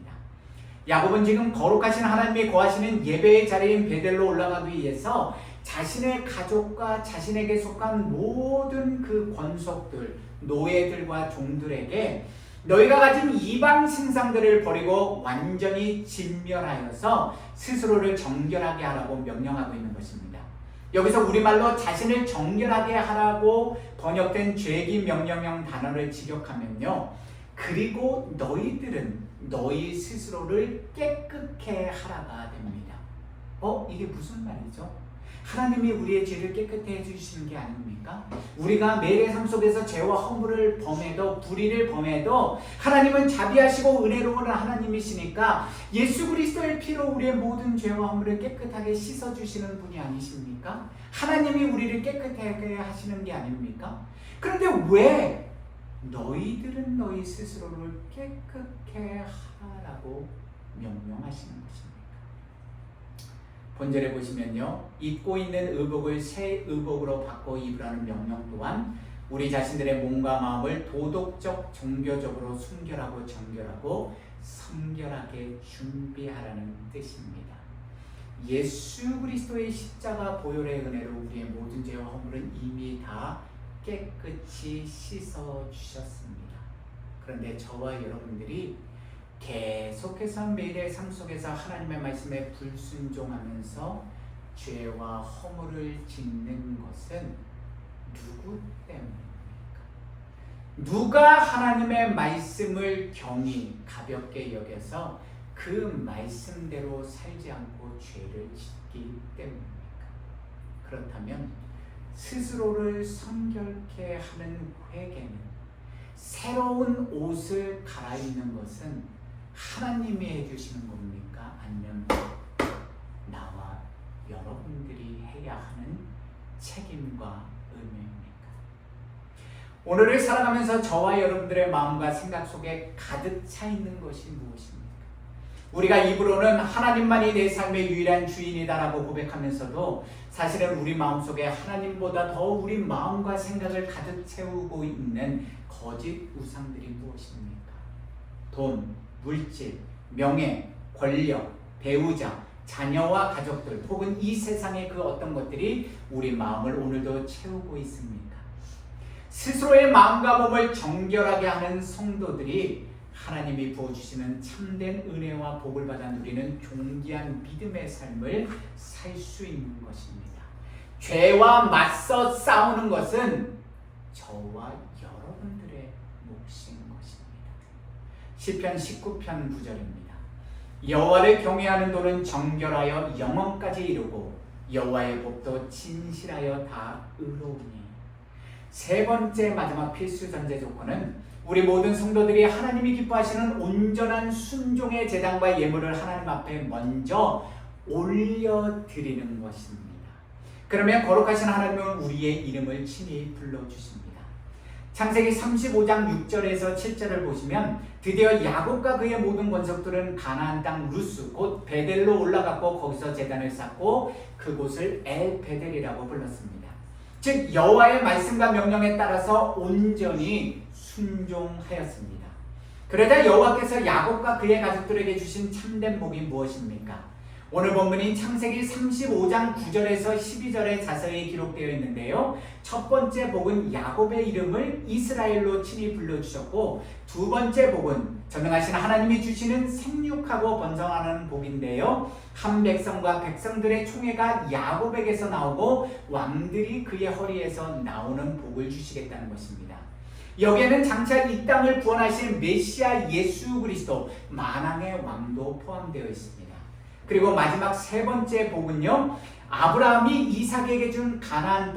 야곱은 지금 거룩하신 하나님이 거하시는 예배의 자리인 베델로 올라가기 위해서 자신의 가족과 자신에게 속한 모든 그 권속들, 노예들과 종들에게 너희가 가진 이방 신상들을 버리고 완전히 진멸하여서 스스로를 정결하게 하라고 명령하고 있는 것입니다. 여기서 우리말로 자신을 정결하게 하라고 번역된 죄기 명령형 단어를 직역하면요, 그리고 너희들은 너희 스스로를 깨끗게 하라가 됩니다. 이게 무슨 말이죠? 하나님이 우리의 죄를 깨끗해 해주시는 게 아닙니까? 우리가 매일의 삶 속에서 죄와 허물을 범해도, 불의를 범해도 하나님은 자비하시고 은혜로운 하나님이시니까 예수 그리스도의 피로 우리의 모든 죄와 허물을 깨끗하게 씻어주시는 분이 아니십니까? 하나님이 우리를 깨끗하게 하시는 게 아닙니까? 그런데 왜 너희들은 너희 스스로를 깨끗게 하라고 명령하시는 것입니까? 본절에 보시면요, 입고 있는 의복을 새 의복으로 바꿔 입으라는 명령 또한 우리 자신들의 몸과 마음을 도덕적, 종교적으로 순결하고 정결하고 성결하게 준비하라는 뜻입니다. 예수 그리스도의 십자가 보혈의 은혜로 우리의 모든 죄와 허물은 이미 다 깨끗이 씻어 주셨습니다. 그런데 저와 여러분들이 계속해서 매일의 삶 속에서 하나님의 말씀에 불순종하면서 죄와 허물을 짓는 것은 누구 때문입니까? 누가 하나님의 말씀을 경히 가볍게 여겨서 그 말씀대로 살지 않고 죄를 짓기 때문입니까? 그렇다면 스스로를 성결케 하는 회개는, 새로운 옷을 갈아입는 것은 하나님이 해주시는 겁니까? 아니면 나와 여러분들이 해야 하는 책임과 의무입니까? 오늘을 살아가면서 저와 여러분들의 마음과 생각 속에 가득 차 있는 것이 무엇입니까? 우리가 입으로는 하나님만이 내 삶의 유일한 주인이다라고 고백하면서도 사실은 우리 마음속에 하나님보다 더 우리 마음과 생각을 가득 채우고 있는 거짓 우상들이 무엇입니까? 돈, 물질, 명예, 권력, 배우자, 자녀와 가족들 혹은 이 세상의 그 어떤 것들이 우리 마음을 오늘도 채우고 있습니까? 스스로의 마음과 몸을 정결하게 하는 성도들이 하나님이 부어주시는 참된 은혜와 복을 받아 누리는 존귀한 믿음의 삶을 살 수 있는 것입니다. 죄와 맞서 싸우는 것은 저와 여러분들의 몫인 것입니다. 시편 19편 9절입니다. 여호와를 경외하는 도는 정결하여 영원까지 이르고 여호와의 법도 진실하여 다 의로우니. 세 번째 마지막 필수 전제 조건은 우리 모든 성도들이 하나님이 기뻐하시는 온전한 순종의 제단과 예물을 하나님 앞에 먼저 올려드리는 것입니다. 그러면 거룩하신 하나님은 우리의 이름을 친히 불러주십니다. 창세기 35장 6절에서 7절을 보시면 드디어 야곱과 그의 모든 권속들은 가나안 땅 루스 곧 베델로 올라갔고 거기서 제단을 쌓고 그곳을 엘베델이라고 불렀습니다. 즉 여호와의 말씀과 명령에 따라서 온전히 순종하였습니다. 그러자 여호와께서 야곱과 그의 가족들에게 주신 참된 복이 무엇입니까? 오늘 본문인 창세기 35장 9절에서 12절에 자세히 기록되어 있는데요. 첫 번째 복은 야곱의 이름을 이스라엘로 친히 불러주셨고, 두 번째 복은 전능하신 하나님이 주시는 생육하고 번성하는 복인데요. 한 백성과 백성들의 총회가 야곱에게서 나오고 왕들이 그의 허리에서 나오는 복을 주시겠다는 것입니다. 여기에는 장차 이 땅을 구원하신 메시아 예수 그리스도 만왕의 왕도 포함되어 있습니다. 그리고 마지막 세 번째 복은요, 아브라함이 이삭에게 준 가나안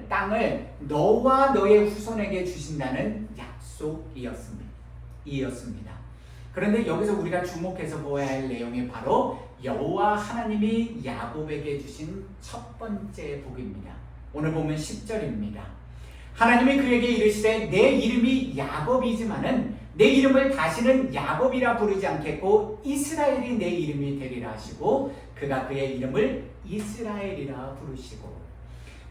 땅을 너와 너의 후손에게 주신다는 약속이었습니다. 그런데 여기서 우리가 주목해서 보아야 할 내용이 바로 여호와 하나님이 야곱에게 주신 첫 번째 복입니다. 오늘 보면 10절입니다. 하나님이 그에게 이르시되 내 이름이 야곱이지만은 내 이름을 다시는 야곱이라 부르지 않겠고 이스라엘이 내 이름이 되리라 하시고 그가 그의 이름을 이스라엘이라 부르시고.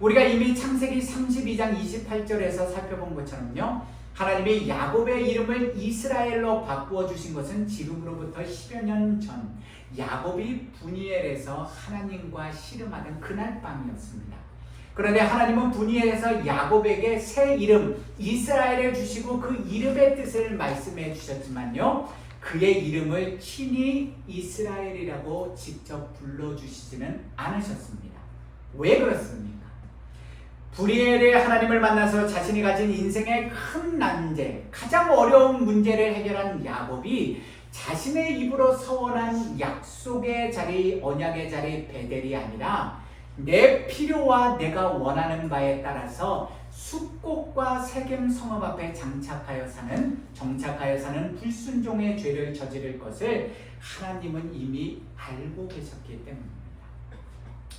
우리가 이미 창세기 32장 28절에서 살펴본 것처럼요, 하나님이 야곱의 이름을 이스라엘로 바꾸어 주신 것은 지금으로부터 10여 년 전 야곱이 분이엘에서 하나님과 씨름하던 그날 밤이었습니다. 그런데 하나님은 분이엘에서 야곱에게 새 이름 이스라엘을 주시고 그 이름의 뜻을 말씀해 주셨지만요, 그의 이름을 친히 이스라엘이라고 직접 불러주시지는 않으셨습니다. 왜 그렇습니까? 분이엘의 하나님을 만나서 자신이 가진 인생의 큰 난제, 가장 어려운 문제를 해결한 야곱이 자신의 입으로 서원한 약속의 자리, 언약의 자리 베델이 아니라 내 필요와 내가 원하는 바에 따라서 숫곳과 세겜 성읍 앞에 정착하여 사는 불순종의 죄를 저지를 것을 하나님은 이미 알고 계셨기 때문입니다.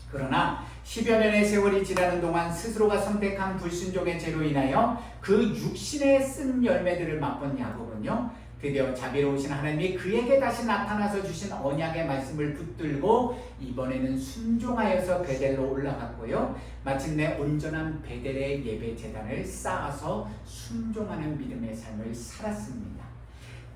그러나 10여 년의 세월이 지나는 동안 스스로가 선택한 불순종의 죄로 인하여 그 육신에 쓴 열매들을 맛본 야곱은요, 드디어 자비로우신 하나님이 그에게 다시 나타나서 주신 언약의 말씀을 붙들고 이번에는 순종하여서 베델로 올라갔고요, 마침내 온전한 베델의 예배 제단을 쌓아서 순종하는 믿음의 삶을 살았습니다.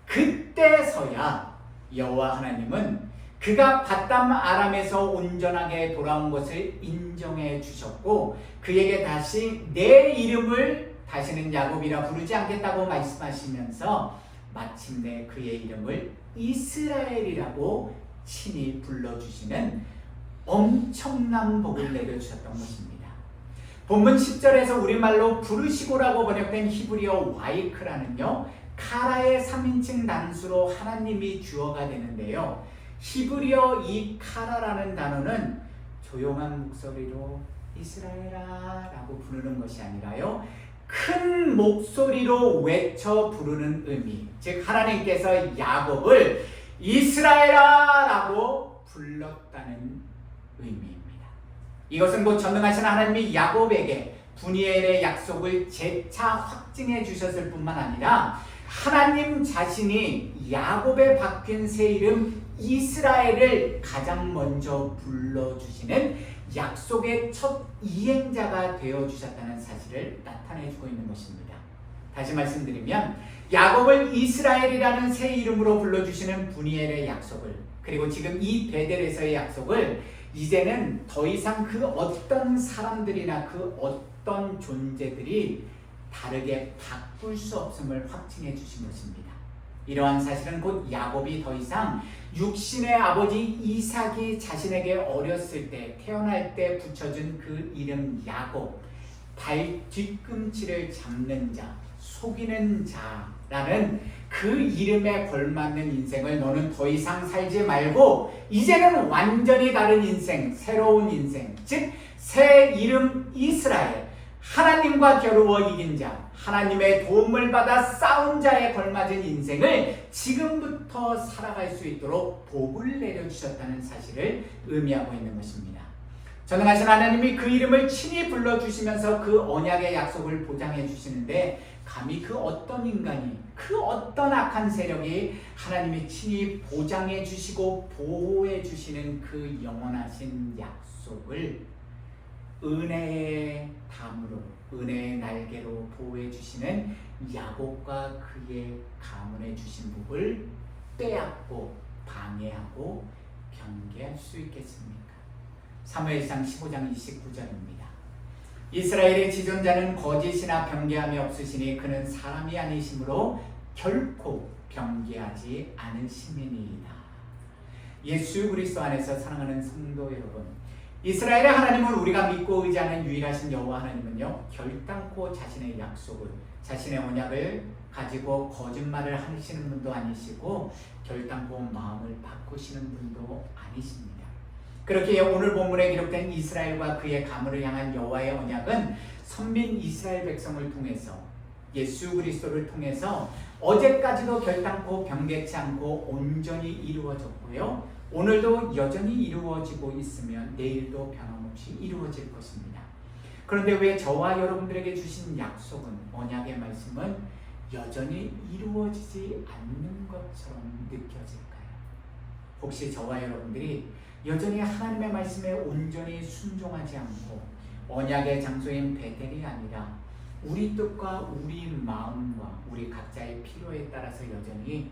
그때서야 여호와 하나님은 그가 밧담 아람에서 온전하게 돌아온 것을 인정해 주셨고 그에게 다시 내 이름을 다시는 야곱이라 부르지 않겠다고 말씀하시면서 마침내 그의 이름을 이스라엘이라고 친히 불러주시는 엄청난 복을 내려주셨던 것입니다. 본문 10절에서 우리말로 부르시고라고 번역된 히브리어 와이크라는요, 카라의 3인칭 단수로 하나님이 주어가 되는데요, 히브리어 이 카라라는 단어는 조용한 목소리로 이스라엘아 라고 부르는 것이 아니라요, 큰 목소리로 외쳐 부르는 의미, 즉 하나님께서 야곱을 이스라엘아 라고 불렀다는 의미입니다. 이것은 곧 전능하신 하나님이 야곱에게 분이엘의 약속을 재차 확증해 주셨을 뿐만 아니라 하나님 자신이 야곱에 바뀐 새 이름 이스라엘을 가장 먼저 불러주시는 약속의 첫 이행자가 되어주셨다는 사실을 나타내주고 있는 것입니다. 다시 말씀드리면 야곱을 이스라엘이라는 새 이름으로 불러주시는 분이엘의 약속을, 그리고 지금 이 베델에서의 약속을 이제는 더 이상 그 어떤 사람들이나 그 어떤 존재들이 다르게 바꿀 수 없음을 확증해 주신 것입니다. 이러한 사실은 곧 야곱이 더 이상 육신의 아버지 이삭이 자신에게 어렸을 때, 태어날 때 붙여준 그 이름 야곱, 발 뒤꿈치를 잡는 자, 속이는 자라는 그 이름에 걸맞는 인생을 너는 더 이상 살지 말고 이제는 완전히 다른 인생, 새로운 인생, 즉 새 이름 이스라엘, 하나님과 겨루어 이긴 자, 하나님의 도움을 받아 싸운 자에 걸맞은 인생을 지금부터 살아갈 수 있도록 복을 내려주셨다는 사실을 의미하고 있는 것입니다. 전능하신 하나님이 그 이름을 친히 불러주시면서 그 언약의 약속을 보장해 주시는데, 감히 그 어떤 인간이, 그 어떤 악한 세력이 하나님이 친히 보장해 주시고 보호해 주시는 그 영원하신 약속을 은혜의 담으로, 은혜의 날개로 보호해 주시는 야곱과 그의 가문에 주신 복을 빼앗고 방해하고 경계할 수 있겠습니까? 사무엘상 15장 29절입니다. 이스라엘의 지존자는 거짓이나 변개함이 없으시니 그는 사람이 아니시므로 결코 변개하지 않으심이니이다. 예수 그리스도 안에서 사랑하는 성도 여러분, 이스라엘의 하나님을 우리가 믿고 의지하는 유일하신 여호와 하나님은요, 결단코 자신의 약속을, 자신의 언약을 가지고 거짓말을 하시는 분도 아니시고 결단코 마음을 바꾸시는 분도 아니십니다. 그렇게 오늘 본문에 기록된 이스라엘과 그의 가문을 향한 여호와의 언약은 선민 이스라엘 백성을 통해서, 예수 그리스도를 통해서 어제까지도 결단코 변개치 않고 온전히 이루어졌고요, 오늘도 여전히 이루어지고 있으면 내일도 변함없이 이루어질 것입니다. 그런데 왜 저와 여러분들에게 주신 약속은, 언약의 말씀은 여전히 이루어지지 않는 것처럼 느껴질까요? 혹시 저와 여러분들이 여전히 하나님의 말씀에 온전히 순종하지 않고 언약의 장소인 베델이 아니라 우리 뜻과 우리 마음과 우리 각자의 필요에 따라서 여전히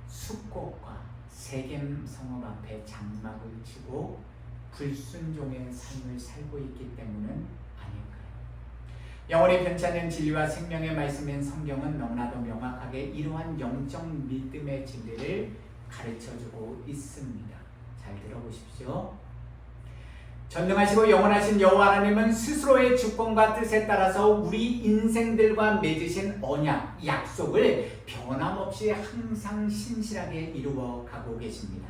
숫꽃과 세겜 성읍 앞에 장막을 치고 불순종의 삶을 살고 있기 때문은 아닐까요? 영원히 변치 않는 진리와 생명의 말씀인 성경은 너무나도 명확하게 이러한 영적 믿음의 진리를 가르쳐주고 있습니다. 잘 들어보십시오. 전능하시고 영원하신 여호와 하나님은 스스로의 주권과 뜻에 따라서 우리 인생들과 맺으신 언약, 약속을 변함없이 항상 신실하게 이루어가고 계십니다.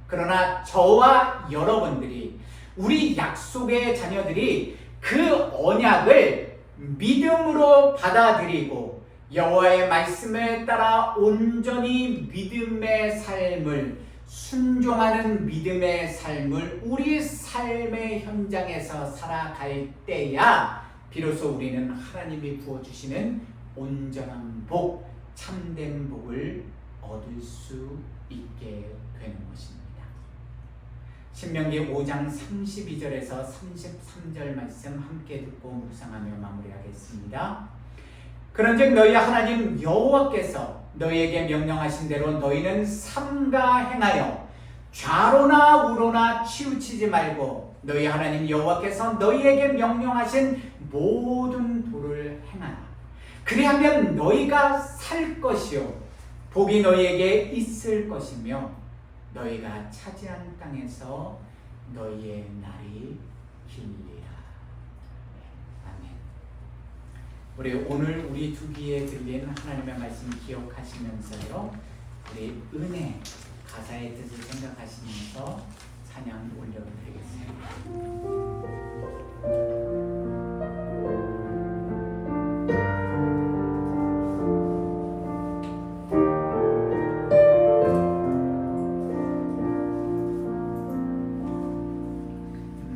그러나 저와 여러분들이, 우리 약속의 자녀들이 그 언약을 믿음으로 받아들이고 여호와의 말씀에 따라 온전히 믿음의 삶을, 순종하는 믿음의 삶을 우리 삶의 현장에서 살아갈 때야 비로소 우리는 하나님이 부어주시는 온전한 복, 참된 복을 얻을 수 있게 되는 것입니다. 신명기 5장 32절에서 33절 말씀 함께 듣고 묵상하며 마무리하겠습니다. 그런즉 너희 하나님 여호와께서 너희에게 명령하신 대로 너희는 삼가 행하여 좌로나 우로나 치우치지 말고 너희 하나님 여호와께서 너희에게 명령하신 모든 도를 행하라. 그리하면 너희가 살 것이요 복이 너희에게 있을 것이며 너희가 차지한 땅에서 너희의 날이 길리라. 우리 오늘 우리 두 귀에 들린 하나님의 말씀 기억하시면서요, 우리 은혜 가사의 뜻을 생각하시면서 찬양 올려드리겠습니다.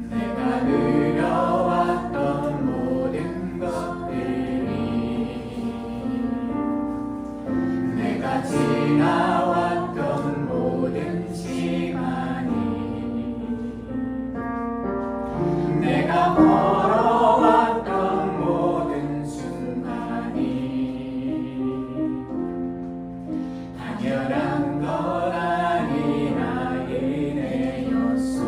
내가 느려왔던 모든 지나왔던 모든 시간이 내가 걸어왔던 모든 순간이 당연한 건 아니라 이래였소.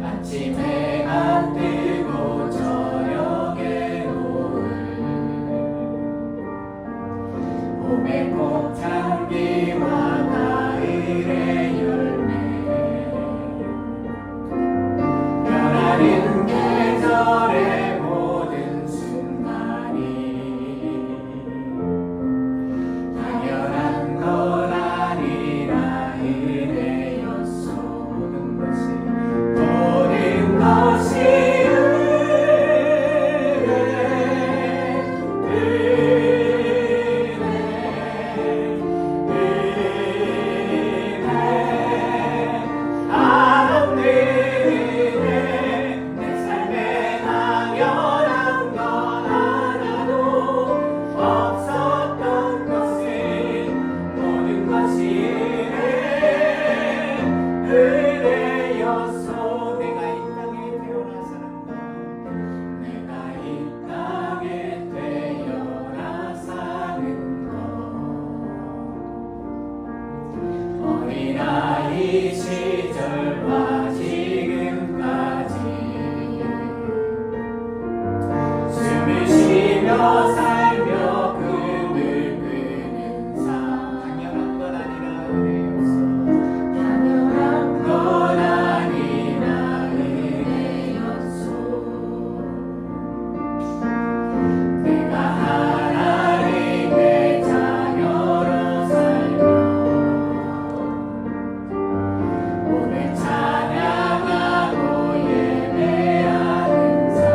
아침에 해가 뜨고 저녁에 노을 봄의 꽃향기와 가을의 열매 변하는 계절의 모든 순간이 당연한 건 아니라 이래였소. 모든 것이 어린아이 시절과 지금까지 숨을 쉬며 살며 금을 끄는 삶 당연한 건 아니라 은혜였소. 당연한 건 아니라 은혜였소. 내가 하나님의 자녀로 살며 오늘 찬양하고 예배하는 삶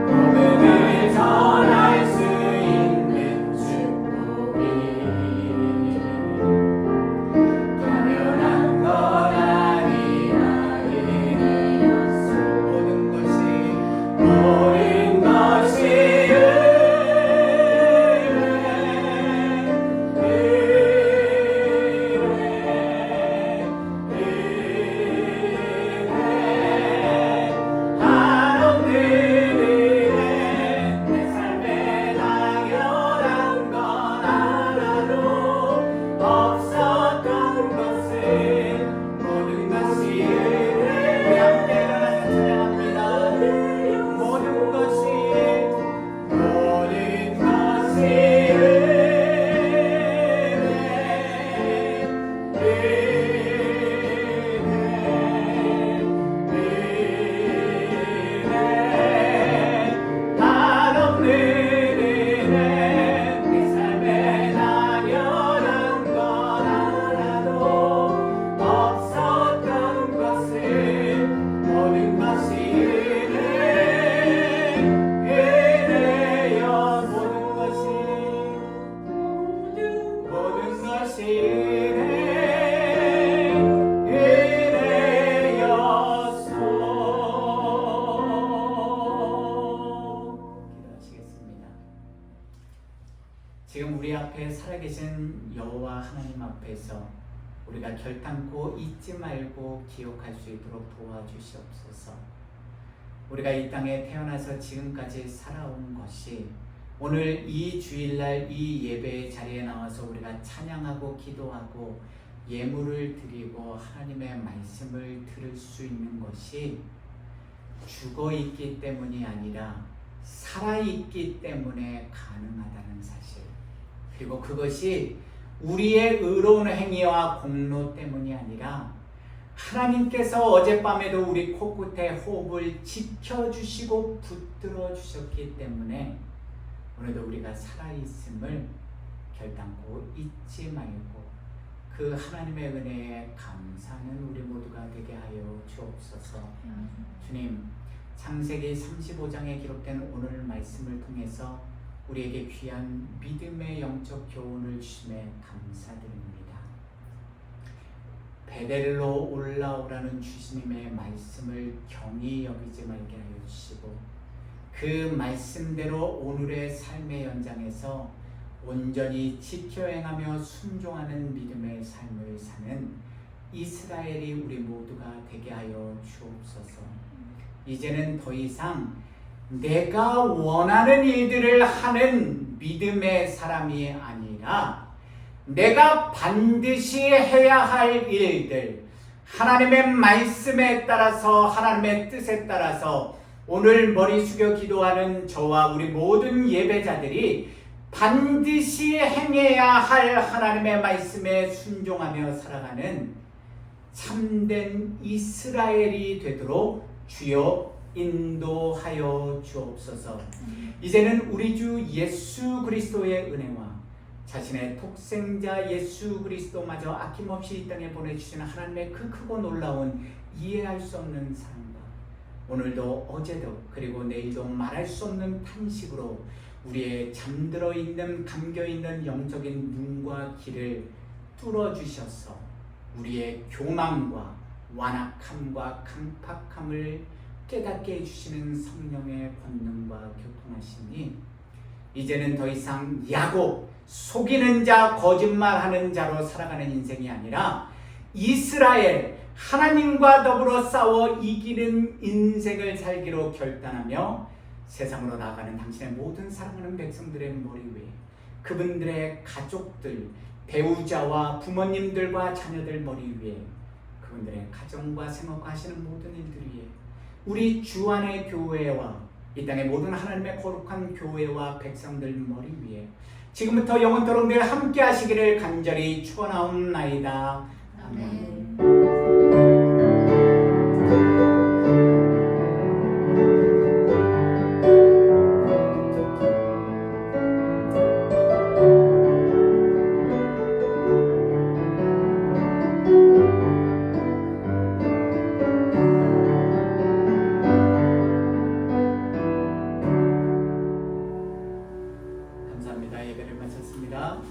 복음을 전할 수 있는 축복이 당연한 건 아니라 이래였소. 모든 것이 지금 우리 앞에 살아계신 여호와 하나님 앞에서 우리가 결단코 잊지 말고 기억할 수 있도록 도와주시옵소서. 우리가 이 땅에 태어나서 지금까지 살아온 것이 오늘 이 주일날 이 예배의 자리에 나와서 우리가 찬양하고 기도하고 예물을 드리고 하나님의 말씀을 들을 수 있는 것이 죽어 있기 때문이 아니라 살아 있기 때문에 가능하다는 사실, 그리고 그것이 우리의 의로운 행위와 공로 때문이 아니라 하나님께서 어젯밤에도 우리 코끝에 호흡을 지켜주시고 붙들어 주셨기 때문에 오늘도 우리가 살아있음을 결단코 잊지 말고 그 하나님의 은혜에 감사하는 우리 모두가 되게 하여 주옵소서. 주님, 창세기 35장에 기록된 오늘 말씀을 통해서 우리에게 귀한 믿음의 영적 교훈을 주심에 감사드립니다. 베델로 올라오라는 주님의 말씀을 경히 여기지 말게 하여 주시고 그 말씀대로 오늘의 삶의 연장에서 온전히 지켜 행하며 순종하는 믿음의 삶을 사는 이스라엘이 우리 모두가 되게 하여 주옵소서. 이제는 더 이상 내가 원하는 일들을 하는 믿음의 사람이 아니라 내가 반드시 해야 할 일들, 하나님의 말씀에 따라서 하나님의 뜻에 따라서 오늘 머리 숙여 기도하는 저와 우리 모든 예배자들이 반드시 행해야 할 하나님의 말씀에 순종하며 살아가는 참된 이스라엘이 되도록 주여 인도하여 주옵소서. 이제는 우리 주 예수 그리스도의 은혜와 자신의 독생자 예수 그리스도마저 아낌없이 이 땅에 보내주시는 하나님의 그 크고 놀라운 이해할 수 없는 사랑과 오늘도 어제도 그리고 내일도 말할 수 없는 탄식으로 우리의 잠들어 있는 감겨 있는 영적인 눈과 귀를 뚫어 주셔서 우리의 교만과 완악함과 강팍함을 깨닫게 해주시는 성령의 권능과 교통하시니 이제는 더 이상 야곱, 속이는 자, 거짓말하는 자로 살아가는 인생이 아니라 이스라엘, 하나님과 더불어 싸워 이기는 인생을 살기로 결단하며 세상으로 나아가는 당신의 모든 사랑하는 백성들의 머리 위에 그분들의 가족들, 배우자와 부모님들과 자녀들 머리 위에 그분들의 가정과 생업과 하시는 모든 일들 위에 우리 주 안의 교회와 이 땅의 모든 하나님의 거룩한 교회와 백성들 머리 위에 지금부터 영원토록 늘 함께 하시기를 간절히 축원하옵나이다. 아멘. 감사합니다. 예배를 마쳤습니다.